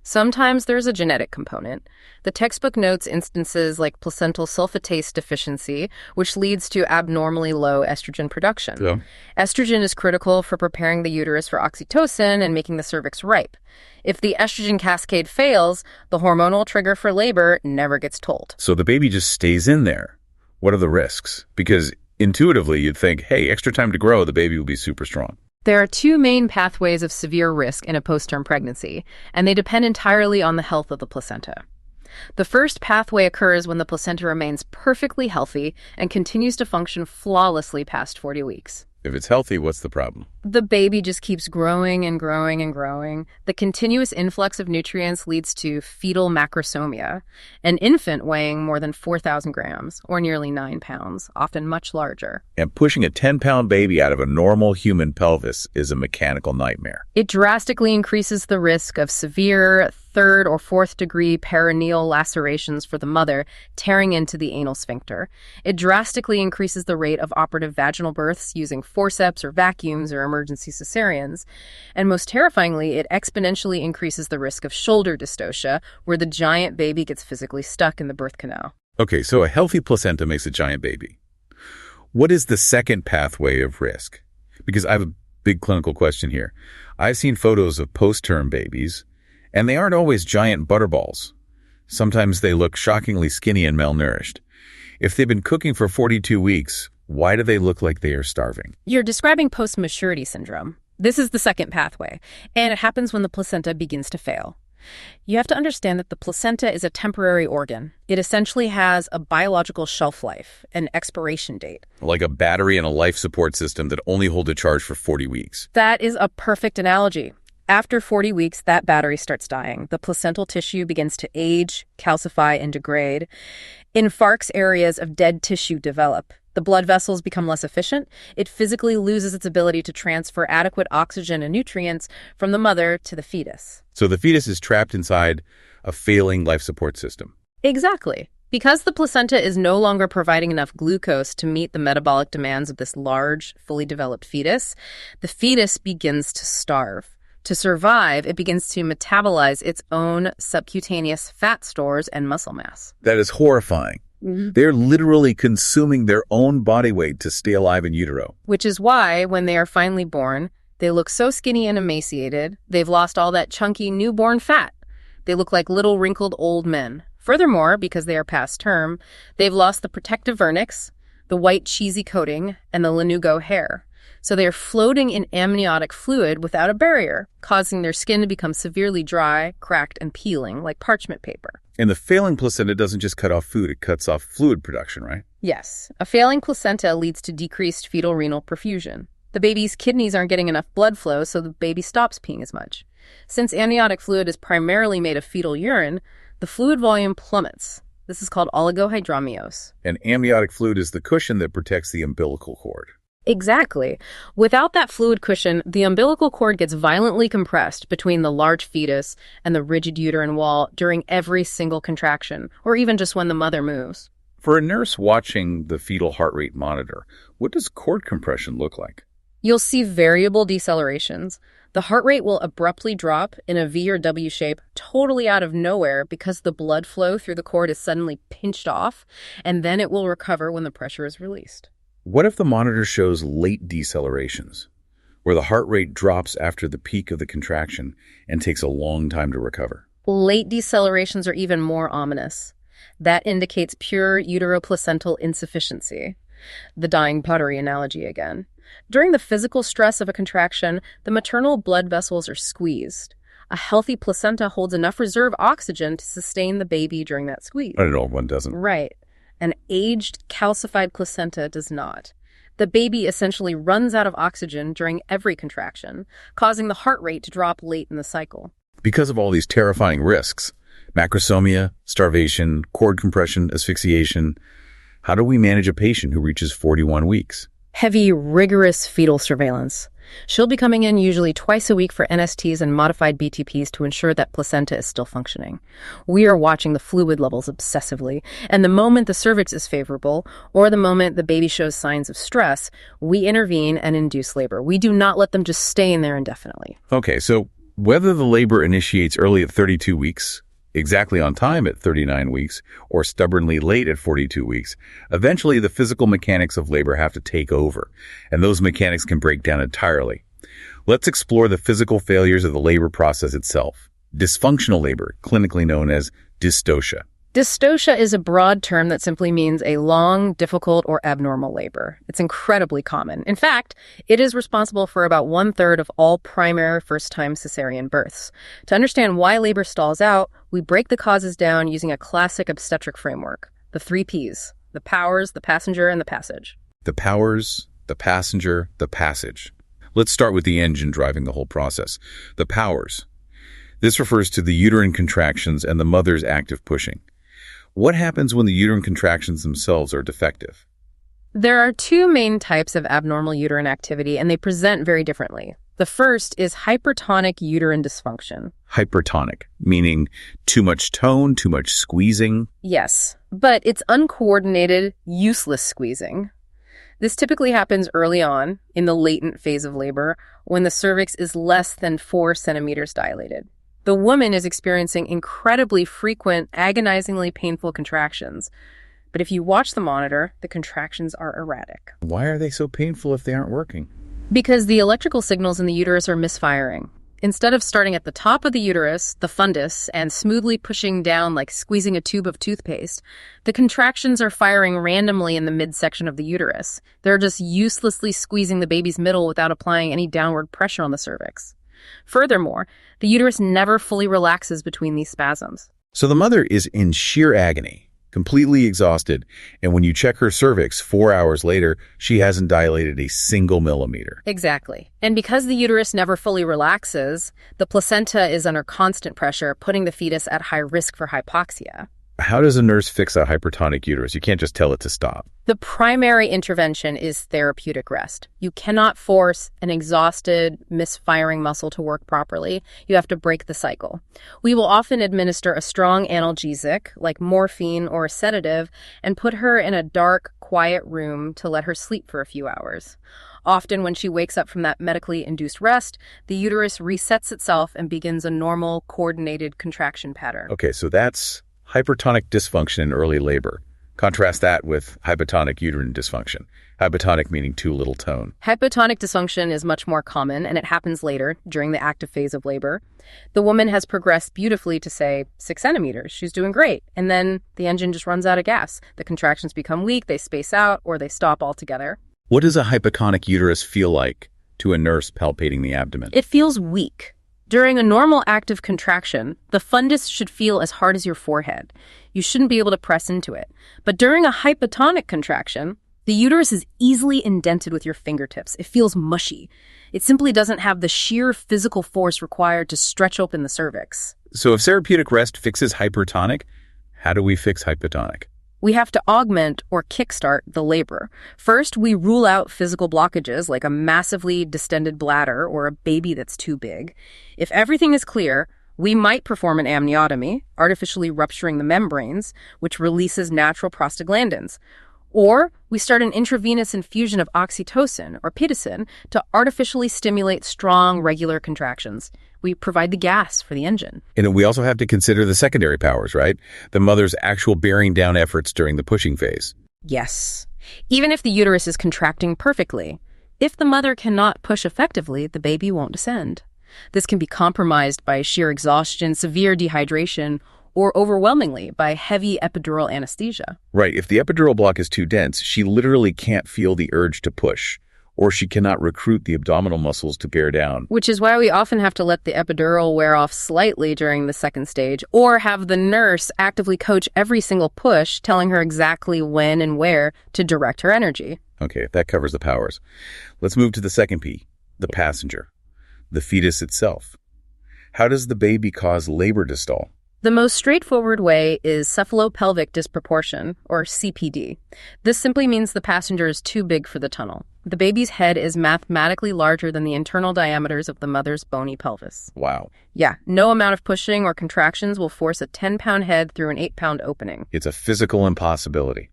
Sometimes there's a genetic component. The textbook notes instances like placental sulfatase deficiency, which leads to abnormally low estrogen production. Yeah. Estrogen is critical for preparing the uterus for oxytocin and making the cervix ripe. If the estrogen cascade fails, the hormonal trigger for labor never gets told. So the baby just stays in there. What are the risks? Because intuitively you'd think, hey, extra time to grow, the baby will be super strong. There are 2 main pathways of severe risk in a post-term pregnancy, and they depend entirely on the health of the placenta. The first pathway occurs when the placenta remains perfectly healthy and continues to function flawlessly past 40 weeks. If it's healthy, what's the problem? The baby just keeps growing and growing and growing. The continuous influx of nutrients leads to fetal macrosomia, an infant weighing more than 4,000 grams, or nearly 9 pounds, often much larger. And pushing a 10-pound baby out of a normal human pelvis is a mechanical nightmare. It drastically increases the risk of severe 3rd or 4th degree perineal lacerations for the mother, tearing into the anal sphincter. It drastically increases the rate of operative vaginal births using forceps or vacuums or emergency cesareans. And most terrifyingly, it exponentially increases the risk of shoulder dystocia, where the giant baby gets physically stuck in the birth canal. Okay, so a healthy placenta makes a giant baby. What is the second pathway of risk? Because I have a big clinical question here. I've seen photos of post-term babies, and they aren't always giant butterballs. Sometimes they look shockingly skinny and malnourished. If they've been cooking for 42 weeks, why do they look like they are starving? You're describing post-maturity syndrome. This is the second pathway, and it happens when the placenta begins to fail. You have to understand that the placenta is a temporary organ. It essentially has a biological shelf life, an expiration date. Like a battery and a life support system that only hold a charge for 40 weeks. That is a perfect analogy. After 40 weeks, that battery starts dying. The placental tissue begins to age, calcify, and degrade. Infarcts areas of dead tissue develop. The blood vessels become less efficient. It physically loses its ability to transfer adequate oxygen and nutrients from the mother to the fetus. So the fetus is trapped inside a failing life support system. Exactly. Because the placenta is no longer providing enough glucose to meet the metabolic demands of this large, fully developed fetus, the fetus begins to starve. To survive, it begins to metabolize its own subcutaneous fat stores and muscle mass. That is horrifying. Mm-hmm. They're literally consuming their own body weight to stay alive in utero. Which is why, when they are finally born, they look so skinny and emaciated, they've lost all that chunky newborn fat. They look like little wrinkled old men. Furthermore, because they are past term, they've lost the protective vernix, the white cheesy coating, and the lanugo hair. So they are floating in amniotic fluid without a barrier, causing their skin to become severely dry, cracked, and peeling like parchment paper. And the failing placenta doesn't just cut off food, it cuts off fluid production, right? Yes. A failing placenta leads to decreased fetal renal perfusion. The baby's kidneys aren't getting enough blood flow, so the baby stops peeing as much. Since amniotic fluid is primarily made of fetal urine, the fluid volume plummets. This is called oligohydramnios. And amniotic fluid is the cushion that protects the umbilical cord. Exactly. Without that fluid cushion, the umbilical cord gets violently compressed between the large fetus and the rigid uterine wall during every single contraction, or even just when the mother moves. For a nurse watching the fetal heart rate monitor, what does cord compression look like? You'll see variable decelerations. The heart rate will abruptly drop in a V or W shape totally out of nowhere because the blood flow through the cord is suddenly pinched off, and then it will recover when the pressure is released. What if the monitor shows late decelerations, where the heart rate drops after the peak of the contraction and takes a long time to recover? Late decelerations are even more ominous. That indicates pure uteroplacental insufficiency. The dying pottery analogy again. During the physical stress of a contraction, the maternal blood vessels are squeezed. A healthy placenta holds enough reserve oxygen to sustain the baby during that squeeze. An old one doesn't. Right. An aged, calcified placenta does not. The baby essentially runs out of oxygen during every contraction, causing the heart rate to drop late in the cycle. Because of all these terrifying risks, macrosomia, starvation, cord compression, asphyxiation, how do we manage a patient who reaches 41 weeks? Heavy, rigorous fetal surveillance. She'll be coming in usually twice a week for NSTs and modified BTPs to ensure that placenta is still functioning. We are watching the fluid levels obsessively, and the moment the cervix is favorable, or the moment the baby shows signs of stress, we intervene and induce labor. We do not let them just stay in there indefinitely. Okay, so whether the labor initiates early at 32 weeks, exactly on time at 39 weeks, or stubbornly late at 42 weeks, eventually the physical mechanics of labor have to take over, and those mechanics can break down entirely. Let's explore the physical failures of the labor process itself. Dysfunctional labor, clinically known as dystocia. Dystocia is a broad term that simply means a long, difficult, or abnormal labor. It's incredibly common. In fact, it is responsible for about 1/3 of all primary first-time cesarean births. To understand why labor stalls out, we break the causes down using a classic obstetric framework, the 3 Ps, the powers, the passenger, and the passage. The powers, the passenger, the passage. Let's start with the engine driving the whole process. The powers. This refers to the uterine contractions and the mother's active pushing. What happens when the uterine contractions themselves are defective? There are 2 main types of abnormal uterine activity, and they present very differently. The first is hypertonic uterine dysfunction. Hypertonic, meaning too much tone, too much squeezing? Yes, but it's uncoordinated, useless squeezing. This typically happens early on, in the latent phase of labor, when the cervix is less than 4 centimeters dilated. The woman is experiencing incredibly frequent, agonizingly painful contractions. But if you watch the monitor, the contractions are erratic. Why are they so painful if they aren't working? Because the electrical signals in the uterus are misfiring. Instead of starting at the top of the uterus, the fundus, and smoothly pushing down like squeezing a tube of toothpaste, the contractions are firing randomly in the midsection of the uterus. They're just uselessly squeezing the baby's middle without applying any downward pressure on the cervix. Furthermore, the uterus never fully relaxes between these spasms. So the mother is in sheer agony, completely exhausted, and when you check her cervix 4 hours later, she hasn't dilated a single millimeter. Exactly. And because the uterus never fully relaxes, the placenta is under constant pressure, putting the fetus at high risk for hypoxia. How does a nurse fix a hypertonic uterus? You can't just tell it to stop. The primary intervention is therapeutic rest. You cannot force an exhausted, misfiring muscle to work properly. You have to break the cycle. We will often administer a strong analgesic, like morphine or a sedative, and put her in a dark, quiet room to let her sleep for a few hours. Often when she wakes up from that medically induced rest, the uterus resets itself and begins a normal, coordinated contraction pattern. Okay, so that's hypertonic dysfunction in early labor. Contrast that with hypotonic uterine dysfunction. Hypotonic meaning too little tone. Hypotonic dysfunction is much more common, and it happens later, during the active phase of labor. The woman has progressed beautifully to, say, 6 centimeters. She's doing great. And then the engine just runs out of gas. The contractions become weak, they space out, or they stop altogether. What does a hypotonic uterus feel like to a nurse palpating the abdomen? It feels weak. During a normal active contraction, the fundus should feel as hard as your forehead. You shouldn't be able to press into it. But during a hypotonic contraction, the uterus is easily indented with your fingertips. It feels mushy. It simply doesn't have the sheer physical force required to stretch open the cervix. So if therapeutic rest fixes hypertonic, how do we fix hypotonic? We have to augment or kickstart the labor. First, we rule out physical blockages like a massively distended bladder or a baby that's too big. If everything is clear, we might perform an amniotomy, artificially rupturing the membranes, which releases natural prostaglandins. Or we start an intravenous infusion of oxytocin or pitocin to artificially stimulate strong, regular contractions. We provide the gas for the engine. And we also have to consider the secondary powers, right? The mother's actual bearing down efforts during the pushing phase. Yes. Even if the uterus is contracting perfectly, if the mother cannot push effectively, the baby won't descend. This can be compromised by sheer exhaustion, severe dehydration, or overwhelmingly by heavy epidural anesthesia. Right. If the epidural block is too dense, she literally can't feel the urge to push, or she cannot recruit the abdominal muscles to bear down. Which is why we often have to let the epidural wear off slightly during the second stage, or have the nurse actively coach every single push, telling her exactly when and where to direct her energy. Okay, that covers the powers. Let's move to the second P, the passenger, the fetus itself. How does the baby cause labor to stall? The most straightforward way is cephalopelvic disproportion, or CPD. This simply means the passenger is too big for the tunnel. The baby's head is mathematically larger than the internal diameters of the mother's bony pelvis. Wow. Yeah, no amount of pushing or contractions will force a 10-pound head through an 8-pound opening. It's a physical impossibility.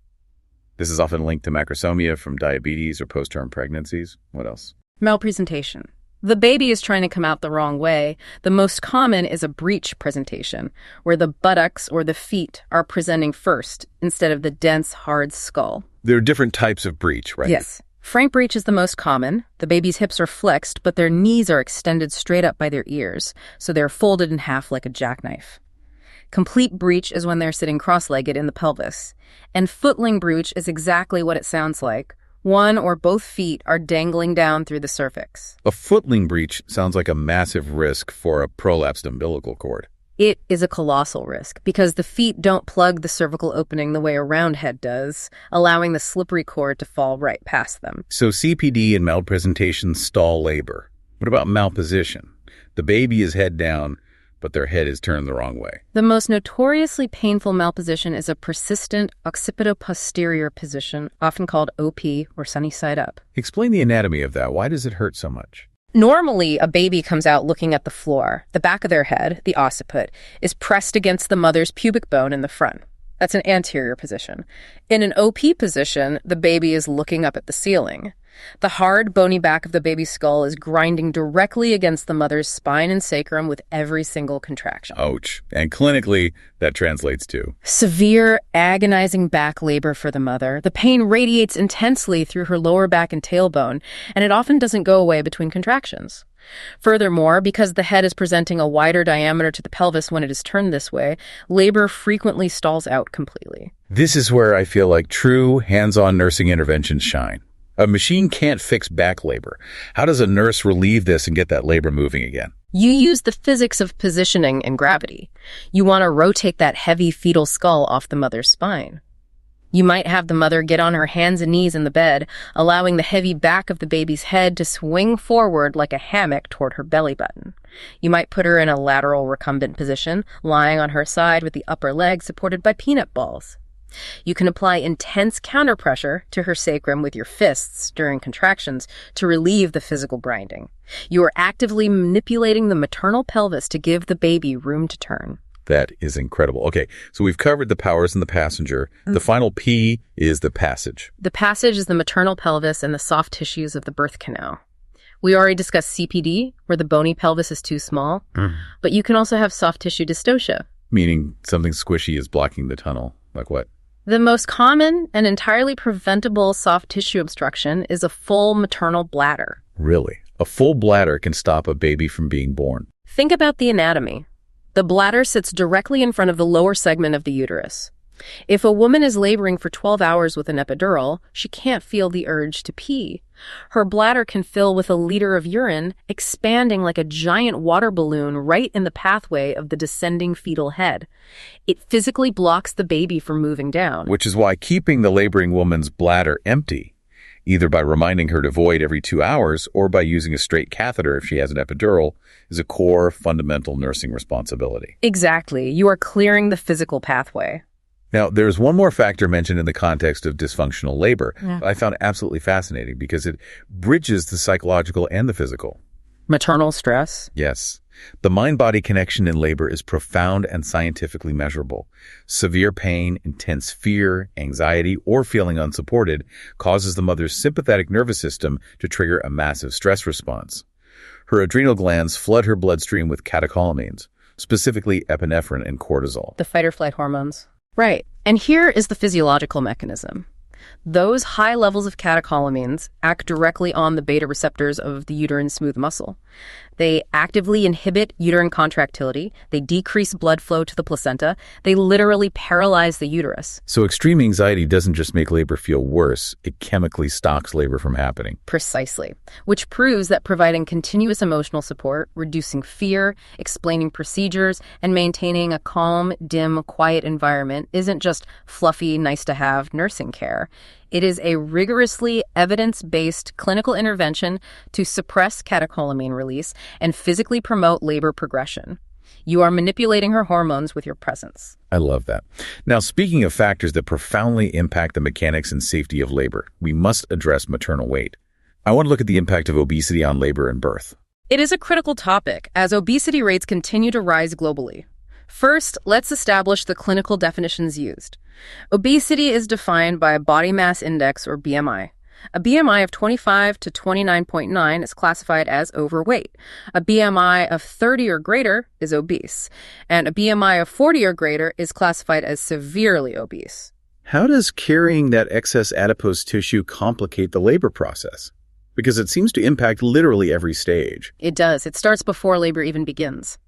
This is often linked to macrosomia from diabetes or post-term pregnancies. What else? Malpresentation. The baby is trying to come out the wrong way. The most common is a breech presentation, where the buttocks or the feet are presenting first instead of the dense, hard skull. There are different types of breech, right? Yes. Frank breech is the most common. The baby's hips are flexed, but their knees are extended straight up by their ears, so they're folded in half like a jackknife. Complete breech is when they're sitting cross-legged in the pelvis. And footling breech is exactly what it sounds like. One or both feet are dangling down through the cervix. A footling breech sounds like a massive risk for a prolapsed umbilical cord. It is a colossal risk because the feet don't plug the cervical opening the way a round head does, allowing the slippery cord to fall right past them. So CPD and malpresentation stall labor. What about malposition? The baby is head down, but their head is turned the wrong way. The most notoriously painful malposition is a persistent occipito-posterior position, often called OP or sunny side up. Explain the anatomy of that. Why does it hurt so much? Normally, a baby comes out looking at the floor. The back of their head, the occiput, is pressed against the mother's pubic bone in the front. That's an anterior position. In an OP position, the baby is looking up at the ceiling. The hard, bony back of the baby's skull is grinding directly against the mother's spine and sacrum with every single contraction. Ouch. And clinically, that translates to severe, agonizing back labor for the mother. The pain radiates intensely through her lower back and tailbone, and it often doesn't go away between contractions. Furthermore, because the head is presenting a wider diameter to the pelvis when it is turned this way, labor frequently stalls out completely. This is where I feel like true hands-on nursing interventions shine. A machine can't fix back labor. How does a nurse relieve this and get that labor moving again? You use the physics of positioning and gravity. You want to rotate that heavy fetal skull off the mother's spine. You might have the mother get on her hands and knees in the bed, allowing the heavy back of the baby's head to swing forward like a hammock toward her belly button. You might put her in a lateral recumbent position, lying on her side with the upper leg supported by peanut balls. You can apply intense counterpressure to her sacrum with your fists during contractions to relieve the physical grinding. You are actively manipulating the maternal pelvis to give the baby room to turn. That is incredible. Okay, so we've covered the powers in the passenger. The final P is the passage. The passage is the maternal pelvis and the soft tissues of the birth canal. We already discussed CPD, where the bony pelvis is too small, but you can also have soft tissue dystocia. Meaning something squishy is blocking the tunnel. Like what? The most common and entirely preventable soft tissue obstruction is a full maternal bladder. Really? A full bladder can stop a baby from being born. Think about the anatomy. The bladder sits directly in front of the lower segment of the uterus. If a woman is laboring for 12 hours with an epidural, she can't feel the urge to pee. Her bladder can fill with a liter of urine, expanding like a giant water balloon right in the pathway of the descending fetal head. It physically blocks the baby from moving down. Which is why keeping the laboring woman's bladder empty, either by reminding her to void every 2 hours or by using a straight catheter if she has an epidural, is a core fundamental nursing responsibility. Exactly. You are clearing the physical pathway. Now, there's one more factor mentioned in the context of dysfunctional labor I found absolutely fascinating because it bridges the psychological and the physical. Maternal stress? Yes. The mind-body connection in labor is profound and scientifically measurable. Severe pain, intense fear, anxiety, or feeling unsupported causes the mother's sympathetic nervous system to trigger a massive stress response. Her adrenal glands flood her bloodstream with catecholamines, specifically epinephrine and cortisol. The fight-or-flight hormones. Right. And here is the physiological mechanism. Those high levels of catecholamines act directly on the beta receptors of the uterine smooth muscle. They actively inhibit uterine contractility. They decrease blood flow to the placenta. They literally paralyze the uterus. So extreme anxiety doesn't just make labor feel worse, it chemically stops labor from happening. Precisely. Which proves that providing continuous emotional support, reducing fear, explaining procedures, and maintaining a calm, dim, quiet environment isn't just fluffy, nice-to-have nursing care. It is a rigorously evidence-based clinical intervention to suppress catecholamine release and physically promote labor progression. You are manipulating her hormones with your presence. I love that. Now, speaking of factors that profoundly impact the mechanics and safety of labor, we must address maternal weight. I want to look at the impact of obesity on labor and birth. It is a critical topic as obesity rates continue to rise globally. First, let's establish the clinical definitions used. Obesity is defined by a body mass index, or BMI. A BMI of 25 to 29.9 is classified as overweight. A BMI of 30 or greater is obese. And a BMI of 40 or greater is classified as severely obese. How does carrying that excess adipose tissue complicate the labor process? Because it seems to impact literally every stage. It does. It starts before labor even begins.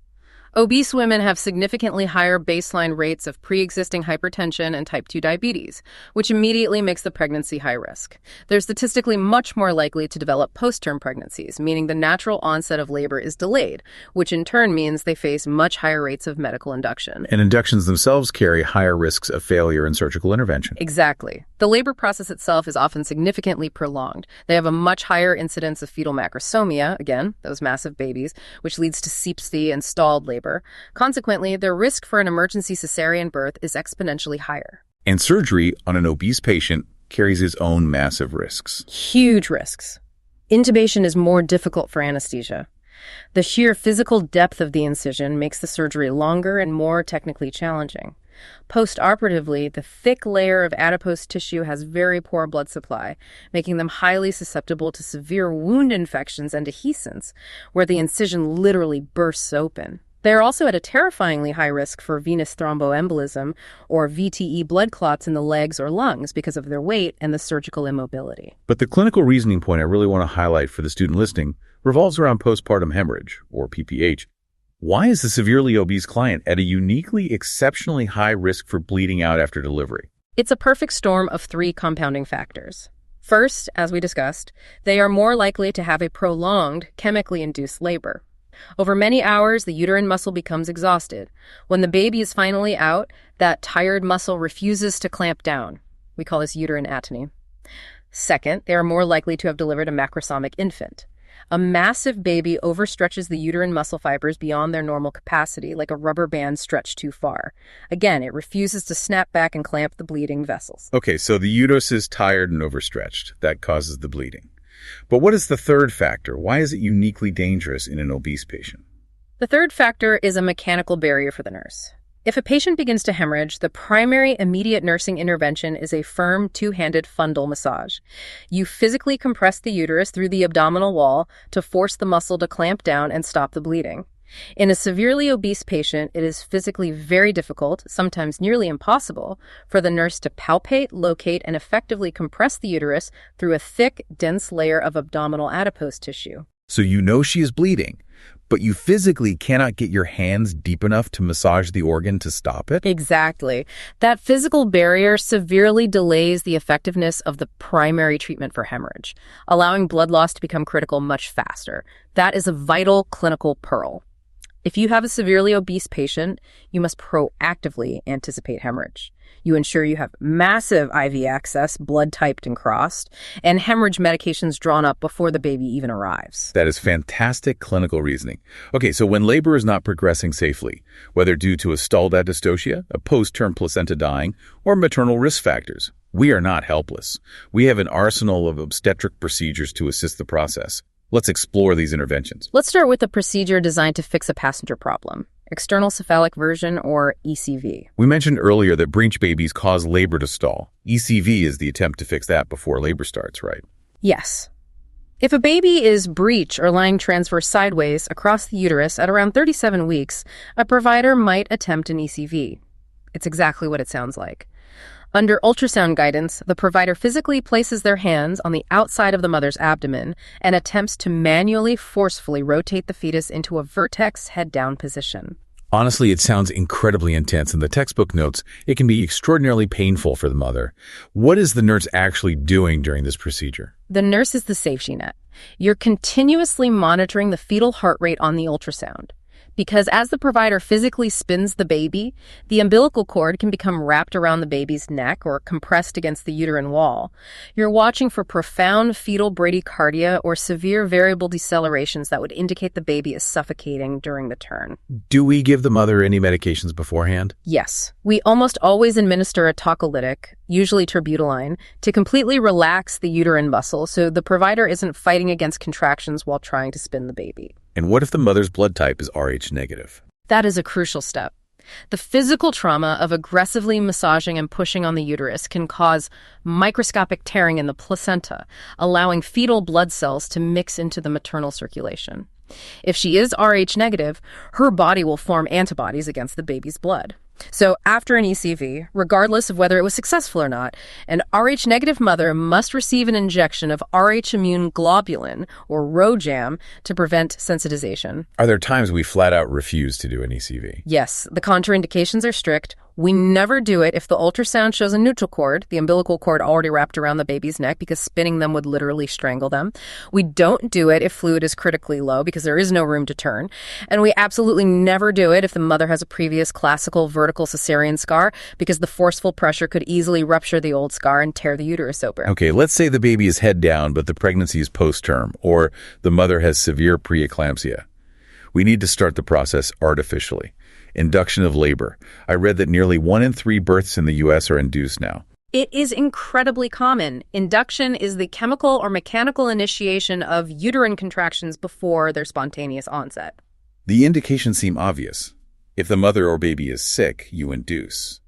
Obese women have significantly higher baseline rates of pre-existing hypertension and type 2 diabetes, which immediately makes the pregnancy high risk. They're statistically much more likely to develop post-term pregnancies, meaning the natural onset of labor is delayed, which in turn means they face much higher rates of medical induction. And inductions themselves carry higher risks of failure in surgical intervention. Exactly. The labor process itself is often significantly prolonged. They have a much higher incidence of fetal macrosomia, again, those massive babies, which leads to sepsis and stalled labor. Consequently, their risk for an emergency cesarean birth is exponentially higher. And surgery on an obese patient carries its own massive risks. Huge risks. Intubation is more difficult for anesthesia. The sheer physical depth of the incision makes the surgery longer and more technically challenging. Post-operatively, the thick layer of adipose tissue has very poor blood supply, making them highly susceptible to severe wound infections and dehiscence, where the incision literally bursts open. They are also at a terrifyingly high risk for venous thromboembolism or VTE blood clots in the legs or lungs because of their weight and the surgical immobility. But the clinical reasoning point I really want to highlight for the student listening revolves around postpartum hemorrhage, or PPH. Why is the severely obese client at a uniquely exceptionally high risk for bleeding out after delivery? It's a perfect storm of three compounding factors. First, as we discussed, they are more likely to have a prolonged, chemically induced labor. Over many hours, the uterine muscle becomes exhausted. When the baby is finally out, that tired muscle refuses to clamp down. We call this uterine atony. Second, they are more likely to have delivered a macrosomic infant. A massive baby overstretches the uterine muscle fibers beyond their normal capacity, like a rubber band stretched too far. Again, it refuses to snap back and clamp the bleeding vessels. Okay, so the uterus is tired and overstretched. That causes the bleeding. But what is the third factor? Why is it uniquely dangerous in an obese patient? The third factor is a mechanical barrier for the nurse. If a patient begins to hemorrhage, the primary immediate nursing intervention is a firm two-handed fundal massage. You physically compress the uterus through the abdominal wall to force the muscle to clamp down and stop the bleeding. In a severely obese patient, it is physically very difficult, sometimes nearly impossible, for the nurse to palpate, locate, and effectively compress the uterus through a thick, dense layer of abdominal adipose tissue. So you know she is bleeding, but you physically cannot get your hands deep enough to massage the organ to stop it? Exactly. That physical barrier severely delays the effectiveness of the primary treatment for hemorrhage, allowing blood loss to become critical much faster. That is a vital clinical pearl. If you have a severely obese patient, you must proactively anticipate hemorrhage. You ensure you have massive IV access, blood typed and crossed, and hemorrhage medications drawn up before the baby even arrives. That is fantastic clinical reasoning. Okay, so when labor is not progressing safely, whether due to a stalled dystocia, a post-term placenta dying, or maternal risk factors, we are not helpless. We have an arsenal of obstetric procedures to assist the process. Let's explore these interventions. Let's start with a procedure designed to fix a passenger problem. External cephalic version, or ECV. We mentioned earlier that breech babies cause labor to stall. ECV is the attempt to fix that before labor starts, right? Yes. If a baby is breech or lying transverse sideways across the uterus at around 37 weeks, a provider might attempt an ECV. It's exactly what it sounds like. Under ultrasound guidance, the provider physically places their hands on the outside of the mother's abdomen and attempts to manually, forcefully rotate the fetus into a vertex head-down position. Honestly, it sounds incredibly intense. In the textbook notes, it can be extraordinarily painful for the mother. What is the nurse actually doing during this procedure? The nurse is the safety net. You're continuously monitoring the fetal heart rate on the ultrasound. Because as the provider physically spins the baby, the umbilical cord can become wrapped around the baby's neck or compressed against the uterine wall. You're watching for profound fetal bradycardia or severe variable decelerations that would indicate the baby is suffocating during the turn. Do we give the mother any medications beforehand? Yes. We almost always administer a tocolytic, usually terbutaline, to completely relax the uterine muscle so the provider isn't fighting against contractions while trying to spin the baby. And what if the mother's blood type is Rh negative? That is a crucial step. The physical trauma of aggressively massaging and pushing on the uterus can cause microscopic tearing in the placenta, allowing fetal blood cells to mix into the maternal circulation. If she is Rh negative, her body will form antibodies against the baby's blood. So after an ECV, regardless of whether it was successful or not, an Rh negative mother must receive an injection of Rh immune globulin, or RhoGAM, to prevent sensitization. Are there times we flat out refuse to do an ECV? Yes, the contraindications are strict. We never do it if the ultrasound shows a neutral cord, the umbilical cord already wrapped around the baby's neck, because spinning them would literally strangle them. We don't do it if fluid is critically low, because there is no room to turn. And we absolutely never do it if the mother has a previous classical vertical cesarean scar, because the forceful pressure could easily rupture the old scar and tear the uterus open. Okay, let's say the baby is head down, but the pregnancy is post-term, or the mother has severe preeclampsia. We need to start the process artificially. Induction of labor. I read that nearly 1 in 3 births in the U.S. are induced now. It is incredibly common. Induction is the chemical or mechanical initiation of uterine contractions before their spontaneous onset. The indications seem obvious. If the mother or baby is sick, you induce.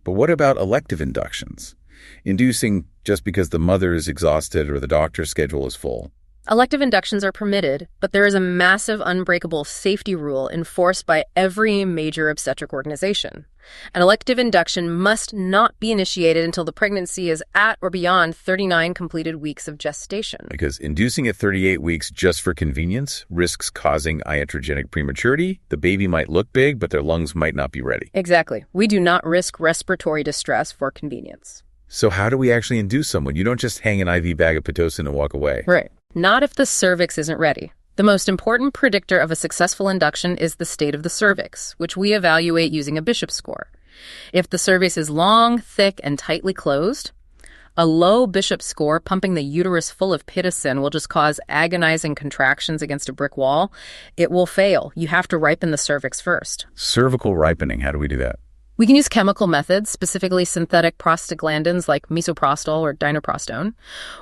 But what about elective inductions? Inducing just because the mother is exhausted or the doctor's schedule is full. Elective inductions are permitted, but there is a massive unbreakable safety rule enforced by every major obstetric organization. An elective induction must not be initiated until the pregnancy is at or beyond 39 completed weeks of gestation. Because inducing at 38 weeks just for convenience risks causing iatrogenic prematurity. The baby might look big, but their lungs might not be ready. Exactly. We do not risk respiratory distress for convenience. So how do we actually induce someone? You don't just hang an IV bag of Pitocin and walk away. Right. Not if the cervix isn't ready. The most important predictor of a successful induction is the state of the cervix, which we evaluate using a Bishop score. If the cervix is long, thick, and tightly closed, a low Bishop score pumping the uterus full of Pitocin will just cause agonizing contractions against a brick wall. It will fail. You have to ripen the cervix first. Cervical ripening, how do we do that? We can use chemical methods, specifically synthetic prostaglandins like misoprostol or dinoprostone.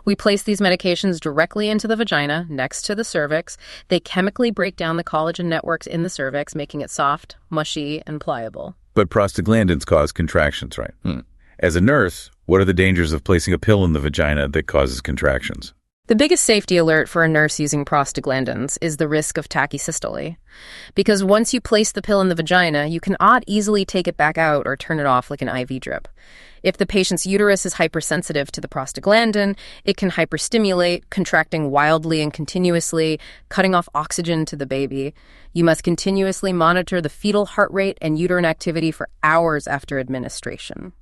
We place these medications directly into the vagina, next to the cervix. They chemically break down the collagen networks in the cervix, making it soft, mushy, and pliable. But prostaglandins cause contractions, right? As a nurse, what are the dangers of placing a pill in the vagina that causes contractions? The biggest safety alert for a nurse using prostaglandins is the risk of tachysystole. Because once you place the pill in the vagina, you can easily take it back out or turn it off like an IV drip. If the patient's uterus is hypersensitive to the prostaglandin, it can hyperstimulate, contracting wildly and continuously, cutting off oxygen to the baby. You must continuously monitor the fetal heart rate and uterine activity for hours after administration.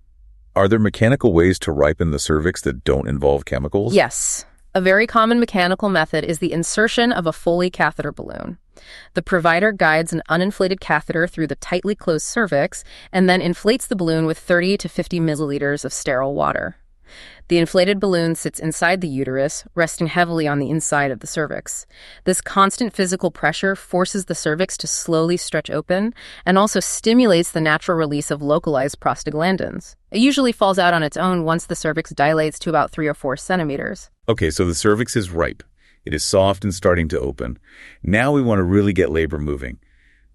Are there mechanical ways to ripen the cervix that don't involve chemicals? Yes. A very common mechanical method is the insertion of a Foley catheter balloon. The provider guides an uninflated catheter through the tightly closed cervix and then inflates the balloon with 30 to 50 milliliters of sterile water. The inflated balloon sits inside the uterus, resting heavily on the inside of the cervix. This constant physical pressure forces the cervix to slowly stretch open and also stimulates the natural release of localized prostaglandins. It usually falls out on its own once the cervix dilates to about 3 or 4 centimeters. Okay, so the cervix is ripe. It is soft and starting to open. Now we want to really get labor moving.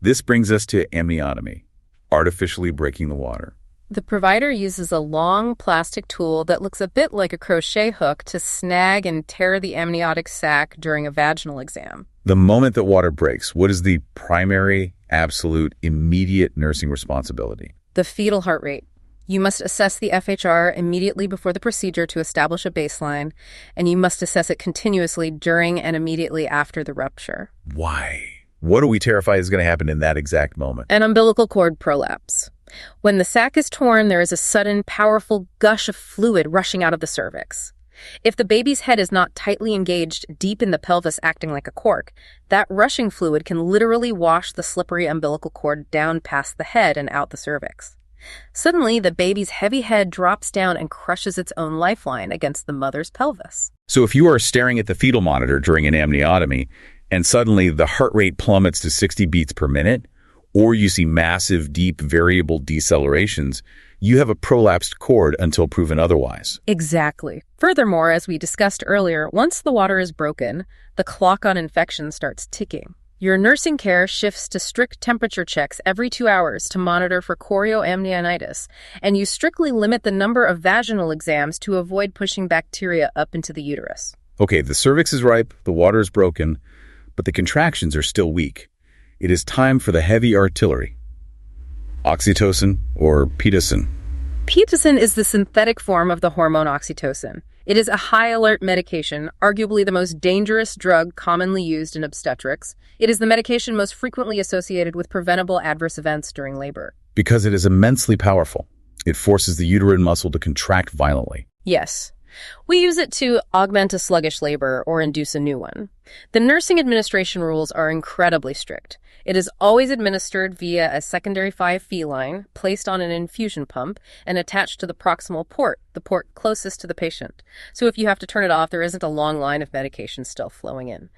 This brings us to amniotomy, artificially breaking the water. The provider uses a long plastic tool that looks a bit like a crochet hook to snag and tear the amniotic sac during a vaginal exam. The moment that water breaks, what is the primary, absolute, immediate nursing responsibility? The fetal heart rate. You must assess the FHR immediately before the procedure to establish a baseline, and you must assess it continuously during and immediately after the rupture. Why? What are we terrified is going to happen in that exact moment? An umbilical cord prolapse. When the sac is torn, there is a sudden, powerful gush of fluid rushing out of the cervix. If the baby's head is not tightly engaged deep in the pelvis acting like a cork, that rushing fluid can literally wash the slippery umbilical cord down past the head and out the cervix. Suddenly, the baby's heavy head drops down and crushes its own lifeline against the mother's pelvis. So if you are staring at the fetal monitor during an amniotomy, and suddenly the heart rate plummets to 60 beats per minute, or you see massive, deep, variable decelerations, you have a prolapsed cord until proven otherwise. Exactly. Furthermore, as we discussed earlier, once the water is broken, the clock on infection starts ticking. Your nursing care shifts to strict temperature checks every 2 hours to monitor for chorioamnionitis, and you strictly limit the number of vaginal exams to avoid pushing bacteria up into the uterus. Okay, the cervix is ripe, the water is broken, but the contractions are still weak. It is time for the heavy artillery. Oxytocin or Pitocin. Pitocin is the synthetic form of the hormone oxytocin. It is a high-alert medication, arguably the most dangerous drug commonly used in obstetrics. It is the medication most frequently associated with preventable adverse events during labor. Because it is immensely powerful. It forces the uterine muscle to contract violently. Yes. We use it to augment a sluggish labor or induce a new one. The nursing administration rules are incredibly strict. It is always administered via a secondary 5' line placed on an infusion pump and attached to the proximal port, the port closest to the patient. So if you have to turn it off, there isn't a long line of medication still flowing in.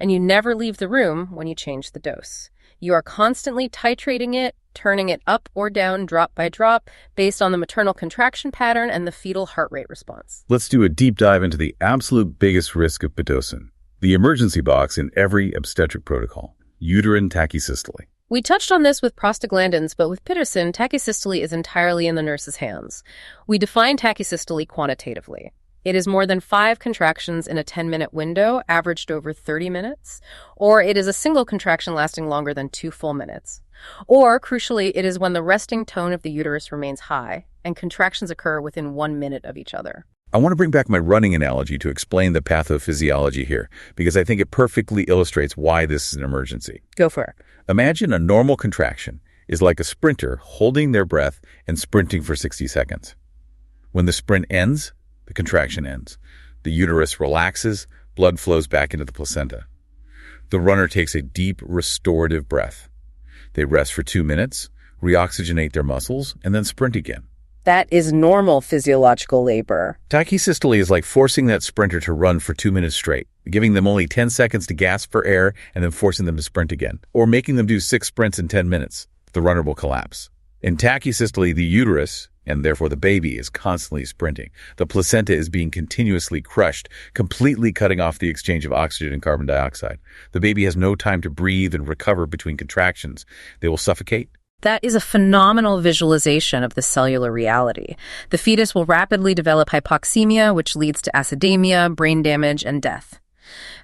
And you never leave the room when you change the dose. You are constantly titrating it, turning it up or down drop by drop based on the maternal contraction pattern and the fetal heart rate response. Let's do a deep dive into the absolute biggest risk of Pitocin, the emergency box in every obstetric protocol, uterine tachysystole. We touched on this with prostaglandins, but with Pitocin, tachysystole is entirely in the nurse's hands. We define tachysystole quantitatively. It is more than 5 contractions in a 10-minute window, averaged over 30 minutes, or it is a single contraction lasting longer than 2 full minutes. Or, crucially, it is when the resting tone of the uterus remains high, and contractions occur within 1 minute of each other. I want to bring back my running analogy to explain the pathophysiology here, because I think it perfectly illustrates why this is an emergency. Go for it. Imagine a normal contraction is like a sprinter holding their breath and sprinting for 60 seconds. When the sprint ends, the contraction ends. The uterus relaxes, blood flows back into the placenta. The runner takes a deep, restorative breath. They rest for 2 minutes, reoxygenate their muscles, and then sprint again. That is normal physiological labor. Tachysystole is like forcing that sprinter to run for 2 minutes straight, giving them only 10 seconds to gasp for air and then forcing them to sprint again, or making them do 6 sprints in 10 minutes. The runner will collapse. In tachysystole, the uterus, and therefore the baby, is constantly sprinting. The placenta is being continuously crushed, completely cutting off the exchange of oxygen and carbon dioxide. The baby has no time to breathe and recover between contractions. They will suffocate. That is a phenomenal visualization of the cellular reality. The fetus will rapidly develop hypoxemia, which leads to acidemia, brain damage, and death.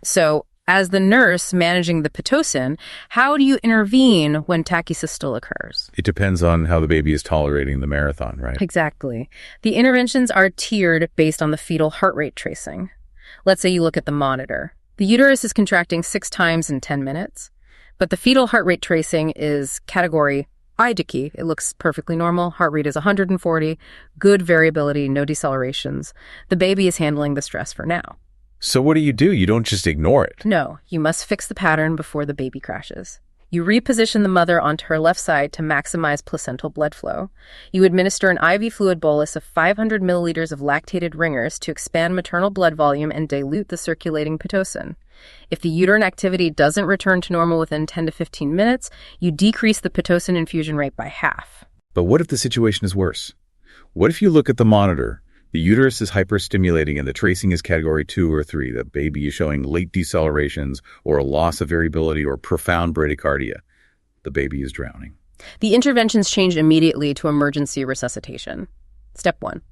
So, as the nurse managing the Pitocin, how do you intervene when tachysystole occurs? It depends on how the baby is tolerating the marathon, right? Exactly. The interventions are tiered based on the fetal heart rate tracing. Let's say you look at the monitor. The uterus is contracting 6 times in 10 minutes, but the fetal heart rate tracing is category IDICI. It looks perfectly normal. Heart rate is 140, good variability, no decelerations. The baby is handling the stress for now. So what do? You don't just ignore it. No, you must fix the pattern before the baby crashes. You reposition the mother onto her left side to maximize placental blood flow. You administer an IV fluid bolus of 500 milliliters of lactated ringers to expand maternal blood volume and dilute the circulating Pitocin. If the uterine activity doesn't return to normal within 10 to 15 minutes, you decrease the Pitocin infusion rate by half. But what if the situation is worse? What if you look at the monitor? The uterus is hyperstimulating and the tracing is category 2 or 3. The baby is showing late decelerations or a loss of variability or profound bradycardia. The baby is drowning. The interventions change immediately to emergency resuscitation. Step 1.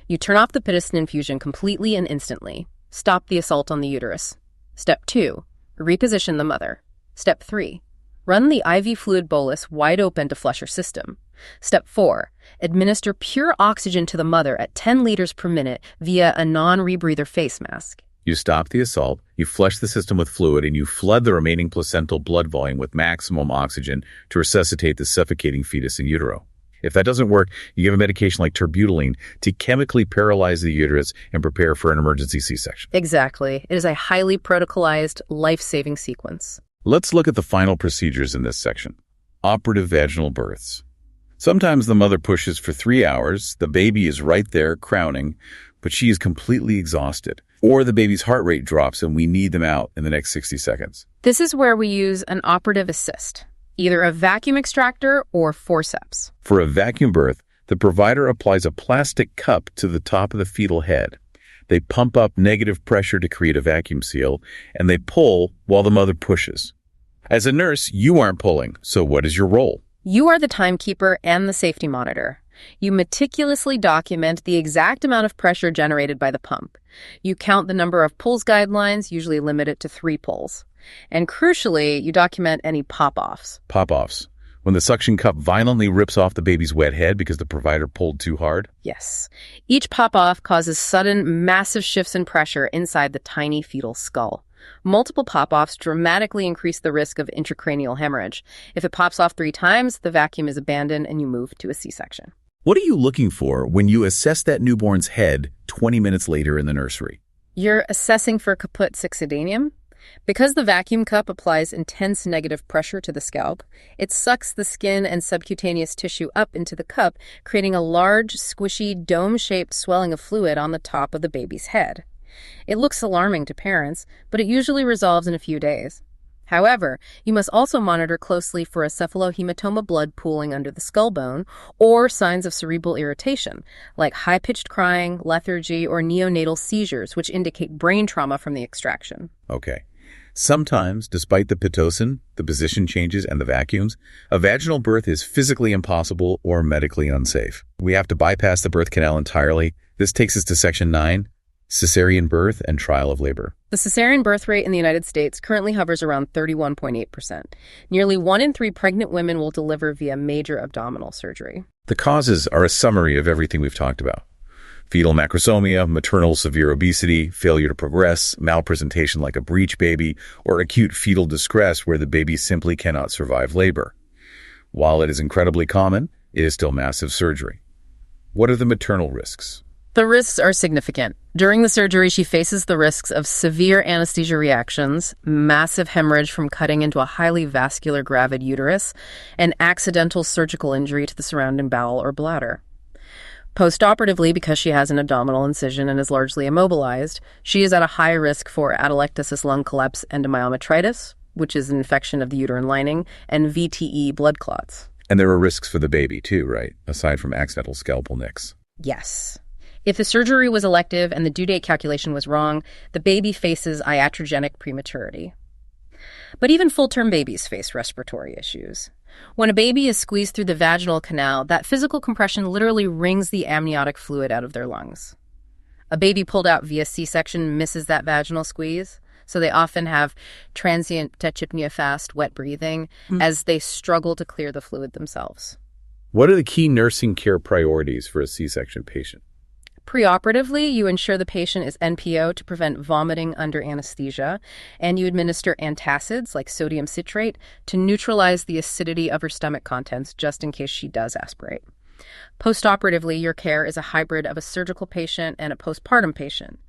You turn off the Pitocin infusion completely and instantly. Stop the assault on the uterus. Step 2. Reposition the mother. Step 3. Run the IV fluid bolus wide open to flush her system. Step 4. Administer pure oxygen to the mother at 10 liters per minute via a non-rebreather face mask. You stop the assault, you flush the system with fluid, and you flood the remaining placental blood volume with maximum oxygen to resuscitate the suffocating fetus in utero. If that doesn't work, you give a medication like terbutaline to chemically paralyze the uterus and prepare for an emergency C-section. Exactly. It is a highly protocolized, life-saving sequence. Let's look at the final procedures in this section. Operative vaginal births. Sometimes the mother pushes for 3 hours, the baby is right there crowning, but she is completely exhausted. Or the baby's heart rate drops and we need them out in the next 60 seconds. This is where we use an operative assist, either a vacuum extractor or forceps. For a vacuum birth, the provider applies a plastic cup to the top of the fetal head. They pump up negative pressure to create a vacuum seal, and they pull while the mother pushes. As a nurse, you aren't pulling, so what is your role? You are the timekeeper and the safety monitor. You meticulously document the exact amount of pressure generated by the pump. You count the number of pulls guidelines, usually limited to 3 pulls. And crucially, you document any pop-offs. Pop-offs. When the suction cup violently rips off the baby's wet head because the provider pulled too hard? Yes. Each pop-off causes sudden, massive shifts in pressure inside the tiny fetal skull. Multiple pop-offs dramatically increase the risk of intracranial hemorrhage. If it pops off 3 times, the vacuum is abandoned and you move to a C-section. What are you looking for when you assess that newborn's head 20 minutes later in the nursery? You're assessing for caput succedaneum. Because the vacuum cup applies intense negative pressure to the scalp, it sucks the skin and subcutaneous tissue up into the cup, creating a large, squishy, dome-shaped swelling of fluid on the top of the baby's head. It looks alarming to parents, but it usually resolves in a few days. However, you must also monitor closely for a cephalohematoma blood pooling under the skull bone or signs of cerebral irritation, like high-pitched crying, lethargy, or neonatal seizures, which indicate brain trauma from the extraction. Okay. Sometimes, despite the Pitocin, the position changes, and the vacuums, a vaginal birth is physically impossible or medically unsafe. We have to bypass the birth canal entirely. This takes us to Section 9, cesarean birth and trial of labor. The cesarean birth rate in the United States currently hovers around 31.8%. Nearly 1 in 3 pregnant women will deliver via major abdominal surgery. The causes are a summary of everything we've talked about. Fetal macrosomia, maternal severe obesity, failure to progress, malpresentation like a breech baby, or acute fetal distress where the baby simply cannot survive labor. While it is incredibly common, it is still massive surgery. What are the maternal risks? The risks are significant. During the surgery, she faces the risks of severe anesthesia reactions, massive hemorrhage from cutting into a highly vascular gravid uterus, and accidental surgical injury to the surrounding bowel or bladder. Postoperatively, because she has an abdominal incision and is largely immobilized, she is at a high risk for atelectasis lung collapse endomyometritis, which is an infection of the uterine lining, and VTE blood clots. And there are risks for the baby too, right? Aside from accidental scalpel nicks. Yes. If the surgery was elective and the due date calculation was wrong, the baby faces iatrogenic prematurity. But even full-term babies face respiratory issues. When a baby is squeezed through the vaginal canal, that physical compression literally wrings the amniotic fluid out of their lungs. A baby pulled out via C-section misses that vaginal squeeze, so they often have transient tachypnea fast, wet breathing, as they struggle to clear the fluid themselves. What are the key nursing care priorities for a C-section patient? Preoperatively, you ensure the patient is NPO to prevent vomiting under anesthesia, and you administer antacids like sodium citrate to neutralize the acidity of her stomach contents just in case she does aspirate. Postoperatively, your care is a hybrid of a surgical patient and a postpartum patient.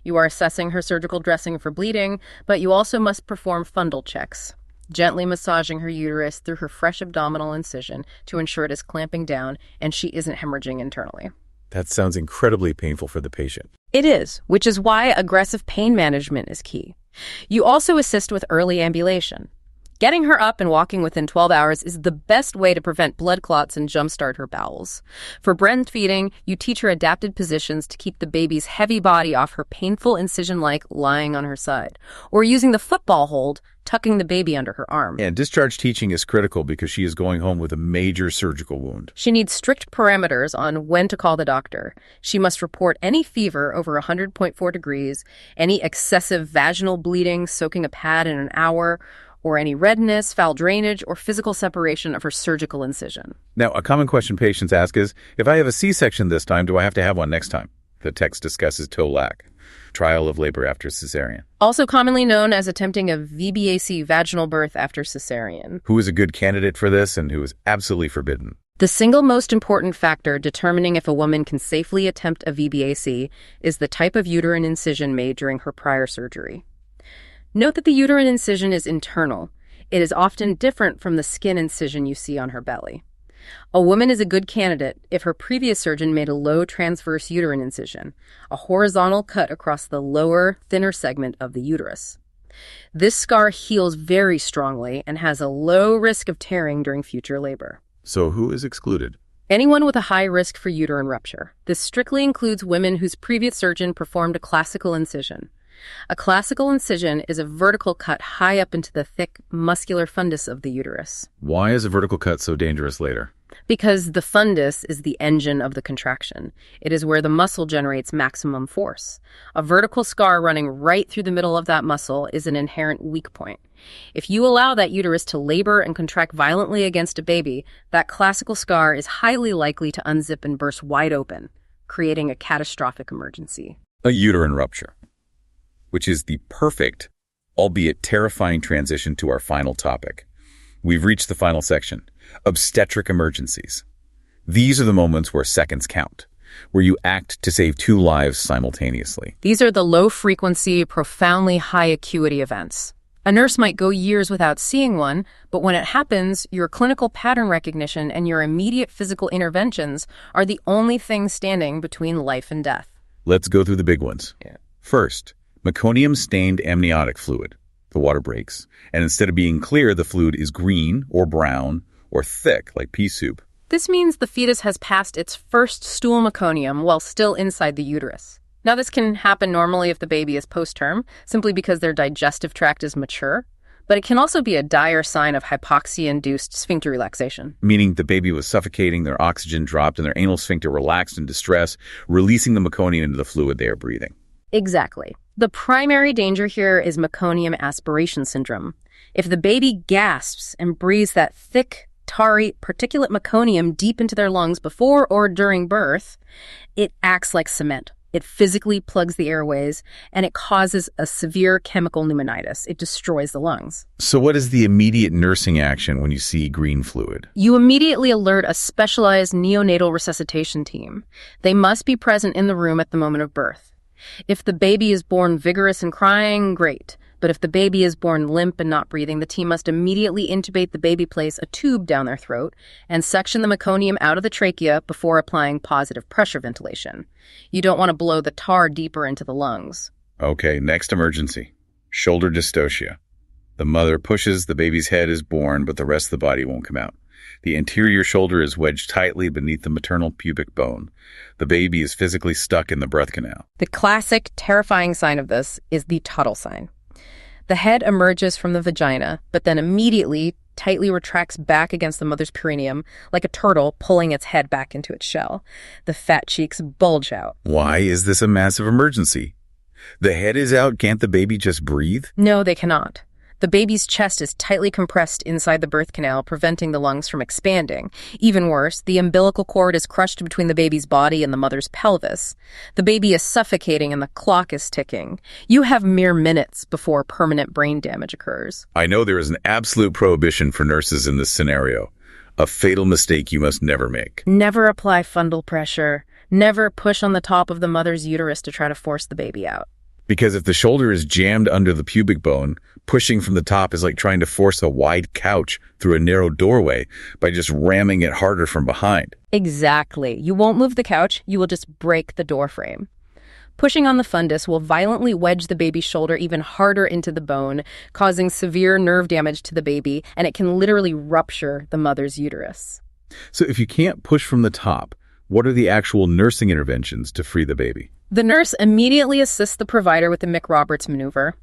You are assessing her surgical dressing for bleeding, but you also must perform fundal checks, gently massaging her uterus through her fresh abdominal incision to ensure it is clamping down and she isn't hemorrhaging internally. That sounds incredibly painful for the patient. It is, which is why aggressive pain management is key. You also assist with early ambulation. Getting her up and walking within 12 hours is the best way to prevent blood clots and jumpstart her bowels. For breastfeeding, you teach her adapted positions to keep the baby's heavy body off her painful incision-like lying on her side, or using the football hold, tucking the baby under her arm. And discharge teaching is critical because she is going home with a major surgical wound. She needs strict parameters on when to call the doctor. She must report any fever over 100.4 degrees, any excessive vaginal bleeding soaking a pad in an hour, or any redness, foul drainage, or physical separation of her surgical incision. Now, a common question patients ask is, if I have a C-section this time, do I have to have one next time? The text discusses TOLAC, trial of labor after cesarean. Also commonly known as attempting a VBAC, vaginal birth after cesarean. Who is a good candidate for this and who is absolutely forbidden? The single most important factor determining if a woman can safely attempt a VBAC is the type of uterine incision made during her prior surgery. Note that the uterine incision is internal. It is often different from the skin incision you see on her belly. A woman is a good candidate if her previous surgeon made a low transverse uterine incision, a horizontal cut across the lower, thinner segment of the uterus. This scar heals very strongly and has a low risk of tearing during future labor. So who is excluded? Anyone with a high risk for uterine rupture. This strictly includes women whose previous surgeon performed a classical incision. A classical incision is a vertical cut high up into the thick, muscular fundus of the uterus. Why is a vertical cut so dangerous later? Because the fundus is the engine of the contraction. It is where the muscle generates maximum force. A vertical scar running right through the middle of that muscle is an inherent weak point. If you allow that uterus to labor and contract violently against a baby, that classical scar is highly likely to unzip and burst wide open, creating a catastrophic emergency. A uterine rupture, which is the perfect, albeit terrifying transition to our final topic. We've reached the final section, obstetric emergencies. These are the moments where seconds count, where you act to save two lives simultaneously. These are the low-frequency, profoundly high-acuity events. A nurse might go years without seeing one, but when it happens, your clinical pattern recognition and your immediate physical interventions are the only things standing between life and death. Let's go through the big ones. First, meconium-stained amniotic fluid. The water breaks, and instead of being clear, the fluid is green or brown or thick like pea soup. This means the fetus has passed its first stool meconium while still inside the uterus. Now, this can happen normally if the baby is postterm, simply because their digestive tract is mature, but it can also be a dire sign of hypoxia-induced sphincter relaxation. Meaning the baby was suffocating, their oxygen dropped, and their anal sphincter relaxed in distress, releasing the meconium into the fluid they are breathing. Exactly. The primary danger here is meconium aspiration syndrome. If the baby gasps and breathes that thick, tarry, particulate meconium deep into their lungs before or during birth, it acts like cement. It physically plugs the airways, and it causes a severe chemical pneumonitis. It destroys the lungs. So what is the immediate nursing action when you see green fluid? You immediately alert a specialized neonatal resuscitation team. They must be present in the room at the moment of birth. If the baby is born vigorous and crying, great. But if the baby is born limp and not breathing, the team must immediately intubate the baby, place a tube down their throat, and section the meconium out of the trachea before applying positive pressure ventilation. You don't want to blow the tar deeper into the lungs. Okay, next emergency. Shoulder dystocia. The mother pushes, the baby's head is born, but the rest of the body won't come out. The anterior shoulder is wedged tightly beneath the maternal pubic bone. The baby is physically stuck in the birth canal. The classic, terrifying sign of this is the Tuttle sign. The head emerges from the vagina, but then immediately tightly retracts back against the mother's perineum, like a turtle pulling its head back into its shell. The fat cheeks bulge out. Why is this a massive emergency? The head is out, can't the baby just breathe? No, they cannot. The baby's chest is tightly compressed inside the birth canal, preventing the lungs from expanding. Even worse, the umbilical cord is crushed between the baby's body and the mother's pelvis. The baby is suffocating and the clock is ticking. You have mere minutes before permanent brain damage occurs. I know there is an absolute prohibition for nurses in this scenario. A fatal mistake you must never make. Never apply fundal pressure. Never push on the top of the mother's uterus to try to force the baby out. Because if the shoulder is jammed under the pubic bone, pushing from the top is like trying to force a wide couch through a narrow doorway by just ramming it harder from behind. Exactly. You won't move the couch, you will just break the door frame. Pushing on the fundus will violently wedge the baby's shoulder even harder into the bone, causing severe nerve damage to the baby, and it can literally rupture the mother's uterus. So if you can't push from the top, what are the actual nursing interventions to free the baby? The nurse immediately assists the provider with the McRoberts maneuver.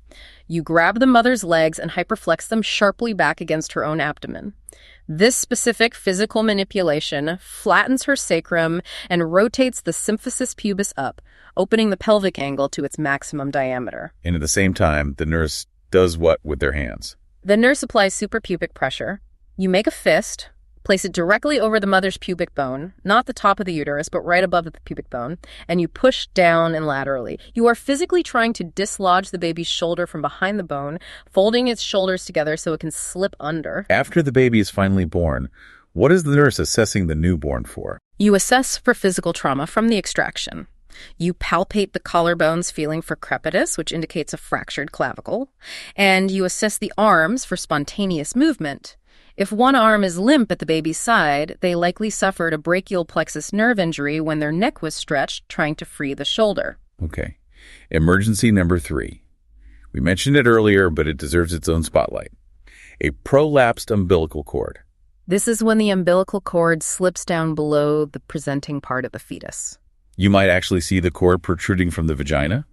You grab the mother's legs and hyperflex them sharply back against her own abdomen. This specific physical manipulation flattens her sacrum and rotates the symphysis pubis up, opening the pelvic angle to its maximum diameter. And at the same time, the nurse does what with their hands? The nurse applies suprapubic pressure. You make a fist, place it directly over the mother's pubic bone, not the top of the uterus, but right above the pubic bone, and you push down and laterally. You are physically trying to dislodge the baby's shoulder from behind the bone, folding its shoulders together so it can slip under. After the baby is finally born, what is the nurse assessing the newborn for? You assess for physical trauma from the extraction. You palpate the collarbones, feeling for crepitus, which indicates a fractured clavicle, and you assess the arms for spontaneous movement. If one arm is limp at the baby's side, they likely suffered a brachial plexus nerve injury when their neck was stretched trying to free the shoulder. Okay. Emergency number 3. We mentioned it earlier, but it deserves its own spotlight. A prolapsed umbilical cord. This is when the umbilical cord slips down below the presenting part of the fetus. You might actually see the cord protruding from the vagina,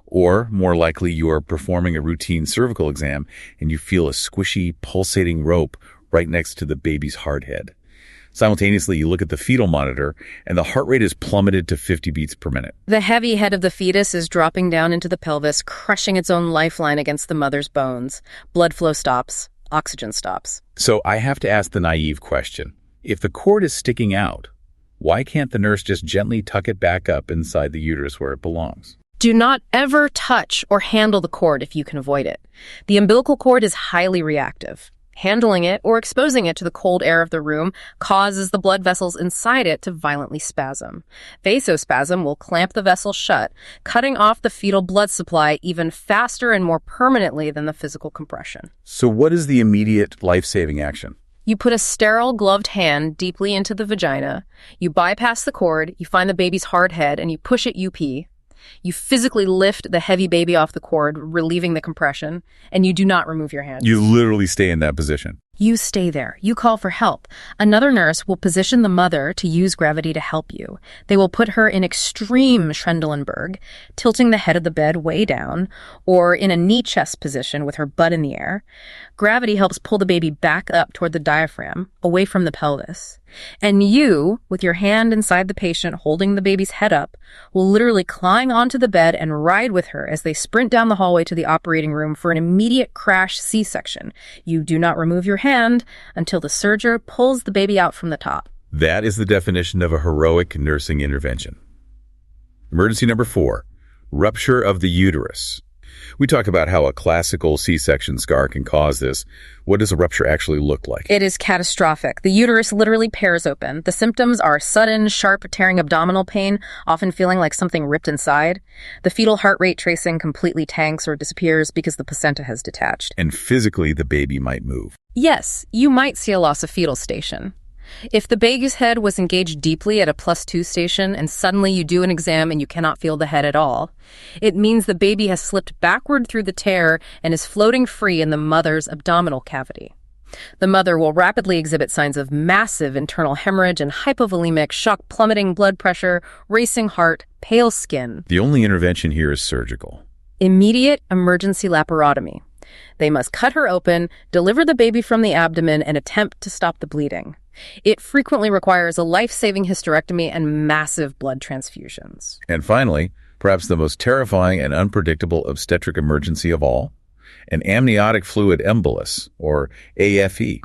or more likely you are performing a routine cervical exam and you feel a squishy, pulsating rope right next to the baby's hard head. Simultaneously, you look at the fetal monitor, and the heart rate is plummeted to 50 beats per minute. The heavy head of the fetus is dropping down into the pelvis, crushing its own lifeline against the mother's bones. Blood flow stops. Oxygen stops. So I have to ask the naive question. If the cord is sticking out, why can't the nurse just gently tuck it back up inside the uterus where it belongs? Do not ever touch or handle the cord if you can avoid it. The umbilical cord is highly reactive. Handling it or exposing it to the cold air of the room causes the blood vessels inside it to violently spasm. Vasospasm will clamp the vessel shut, cutting off the fetal blood supply even faster and more permanently than the physical compression. So what is the immediate life-saving action? You put a sterile gloved hand deeply into the vagina, you bypass the cord, you find the baby's hard head, and you push it UP. You physically lift the heavy baby off the cord, relieving the compression, and you do not remove your hand. You literally stay in that position. You stay there. You call for help. Another nurse will position the mother to use gravity to help you. They will put her in extreme Trendelenburg, tilting the head of the bed way down, or in a knee chest position with her butt in the air. Gravity helps pull the baby back up toward the diaphragm, away from the pelvis. And you, with your hand inside the patient holding the baby's head up, will literally climb onto the bed and ride with her as they sprint down the hallway to the operating room for an immediate crash C-section. You do not remove your hand until the surgeon pulls the baby out from the top. That is the definition of a heroic nursing intervention. Emergency number 4, rupture of the uterus. We talk about how a classical C-section scar can cause this. What does a rupture actually look like? It is catastrophic. The uterus literally tears open. The symptoms are sudden, sharp, tearing abdominal pain, often feeling like something ripped inside. The fetal heart rate tracing completely tanks or disappears because the placenta has detached. And physically, the baby might move. Yes, you might see a loss of fetal station. If the baby's head was engaged deeply at a +2 station and suddenly you do an exam and you cannot feel the head at all, it means the baby has slipped backward through the tear and is floating free in the mother's abdominal cavity. The mother will rapidly exhibit signs of massive internal hemorrhage and hypovolemic shock, plummeting blood pressure, racing heart, pale skin. The only intervention here is surgical. Immediate emergency laparotomy. They must cut her open, deliver the baby from the abdomen, and attempt to stop the bleeding. It frequently requires a life-saving hysterectomy and massive blood transfusions. And finally, perhaps the most terrifying and unpredictable obstetric emergency of all, an amniotic fluid embolus, or AFE.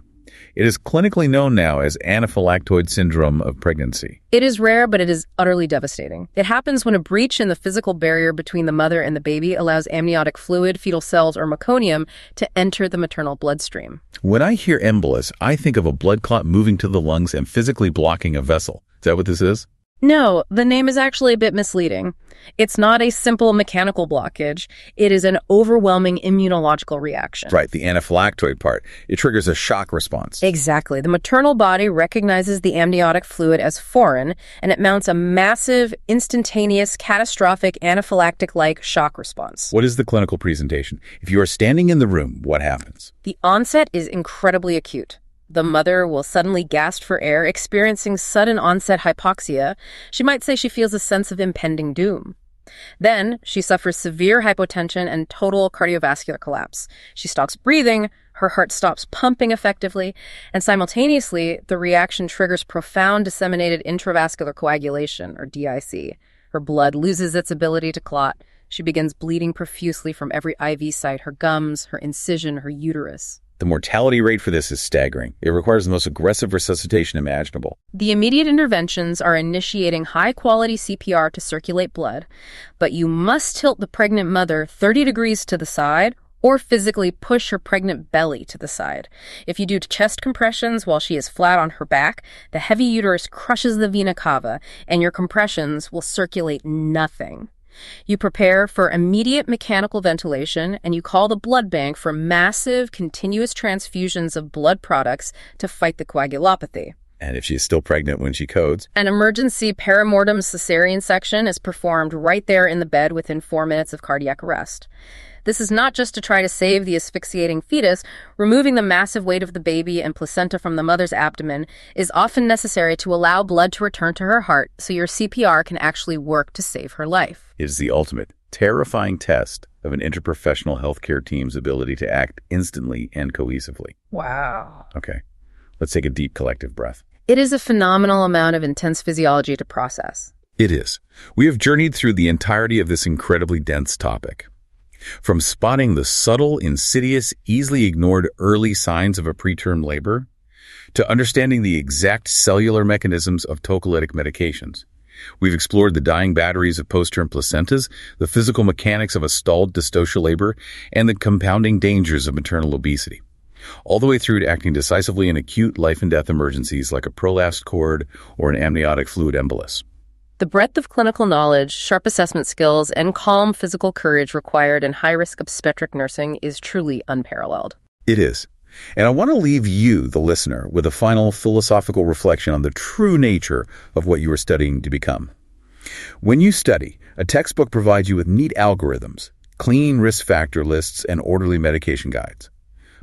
It is clinically known now as anaphylactoid syndrome of pregnancy. It is rare, but it is utterly devastating. It happens when a breach in the physical barrier between the mother and the baby allows amniotic fluid, fetal cells, or meconium to enter the maternal bloodstream. When I hear embolus, I think of a blood clot moving to the lungs and physically blocking a vessel. Is that what this is? No, the name is actually a bit misleading. It's not a simple mechanical blockage. It is an overwhelming immunological reaction. Right, the anaphylactoid part. It triggers a shock response. Exactly. The maternal body recognizes the amniotic fluid as foreign, and it mounts a massive, instantaneous, catastrophic, anaphylactic-like shock response. What is the clinical presentation? If you are standing in the room, what happens? The onset is incredibly acute. The mother will suddenly gasp for air, experiencing sudden onset hypoxia. She might say she feels a sense of impending doom. Then she suffers severe hypotension and total cardiovascular collapse. She stops breathing, her heart stops pumping effectively, and simultaneously, the reaction triggers profound disseminated intravascular coagulation, or DIC. Her blood loses its ability to clot. She begins bleeding profusely from every IV site, her gums, her incision, her uterus. The mortality rate for this is staggering. It requires the most aggressive resuscitation imaginable. The immediate interventions are initiating high-quality CPR to circulate blood, but you must tilt the pregnant mother 30 degrees to the side or physically push her pregnant belly to the side. If you do chest compressions while she is flat on her back, the heavy uterus crushes the vena cava, and your compressions will circulate nothing. You prepare for immediate mechanical ventilation, and you call the blood bank for massive, continuous transfusions of blood products to fight the coagulopathy. And if she is still pregnant when she codes? An emergency perimortem cesarean section is performed right there in the bed within 4 minutes of cardiac arrest. This is not just to try to save the asphyxiating fetus. Removing the massive weight of the baby and placenta from the mother's abdomen is often necessary to allow blood to return to her heart so your CPR can actually work to save her life. It is the ultimate, terrifying test of an interprofessional healthcare team's ability to act instantly and cohesively. Wow. Okay, let's take a deep collective breath. It is a phenomenal amount of intense physiology to process. It is. We have journeyed through the entirety of this incredibly dense topic. From spotting the subtle, insidious, easily ignored early signs of a preterm labor, to understanding the exact cellular mechanisms of tocolytic medications. We've explored the dying batteries of post-term placentas, the physical mechanics of a stalled dystocia labor, and the compounding dangers of maternal obesity. All the way through to acting decisively in acute life-and-death emergencies like a prolapsed cord or an amniotic fluid embolus. The breadth of clinical knowledge, sharp assessment skills, and calm physical courage required in high-risk obstetric nursing is truly unparalleled. It is. And I want to leave you, the listener, with a final philosophical reflection on the true nature of what you are studying to become. When you study, a textbook provides you with neat algorithms, clean risk factor lists, and orderly medication guides.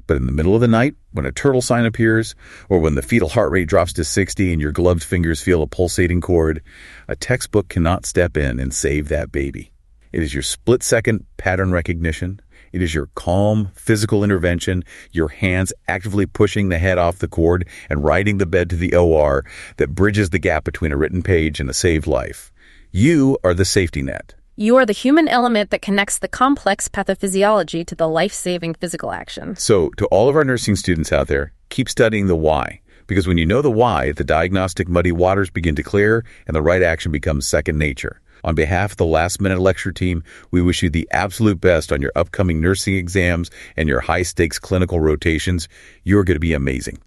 But in the middle of the night, when a turtle sign appears, or when the fetal heart rate drops to 60 and your gloved fingers feel a pulsating cord, a textbook cannot step in and save that baby. It is your split-second pattern recognition. It is your calm physical intervention, your hands actively pushing the head off the cord and riding the bed to the OR that bridges the gap between a written page and a saved life. You are the safety net. You are the human element that connects the complex pathophysiology to the life-saving physical action. So, to all of our nursing students out there, keep studying the why. Because when you know the why, the diagnostic muddy waters begin to clear and the right action becomes second nature. On behalf of the Last Minute Lecture team, we wish you the absolute best on your upcoming nursing exams and your high-stakes clinical rotations. You're going to be amazing.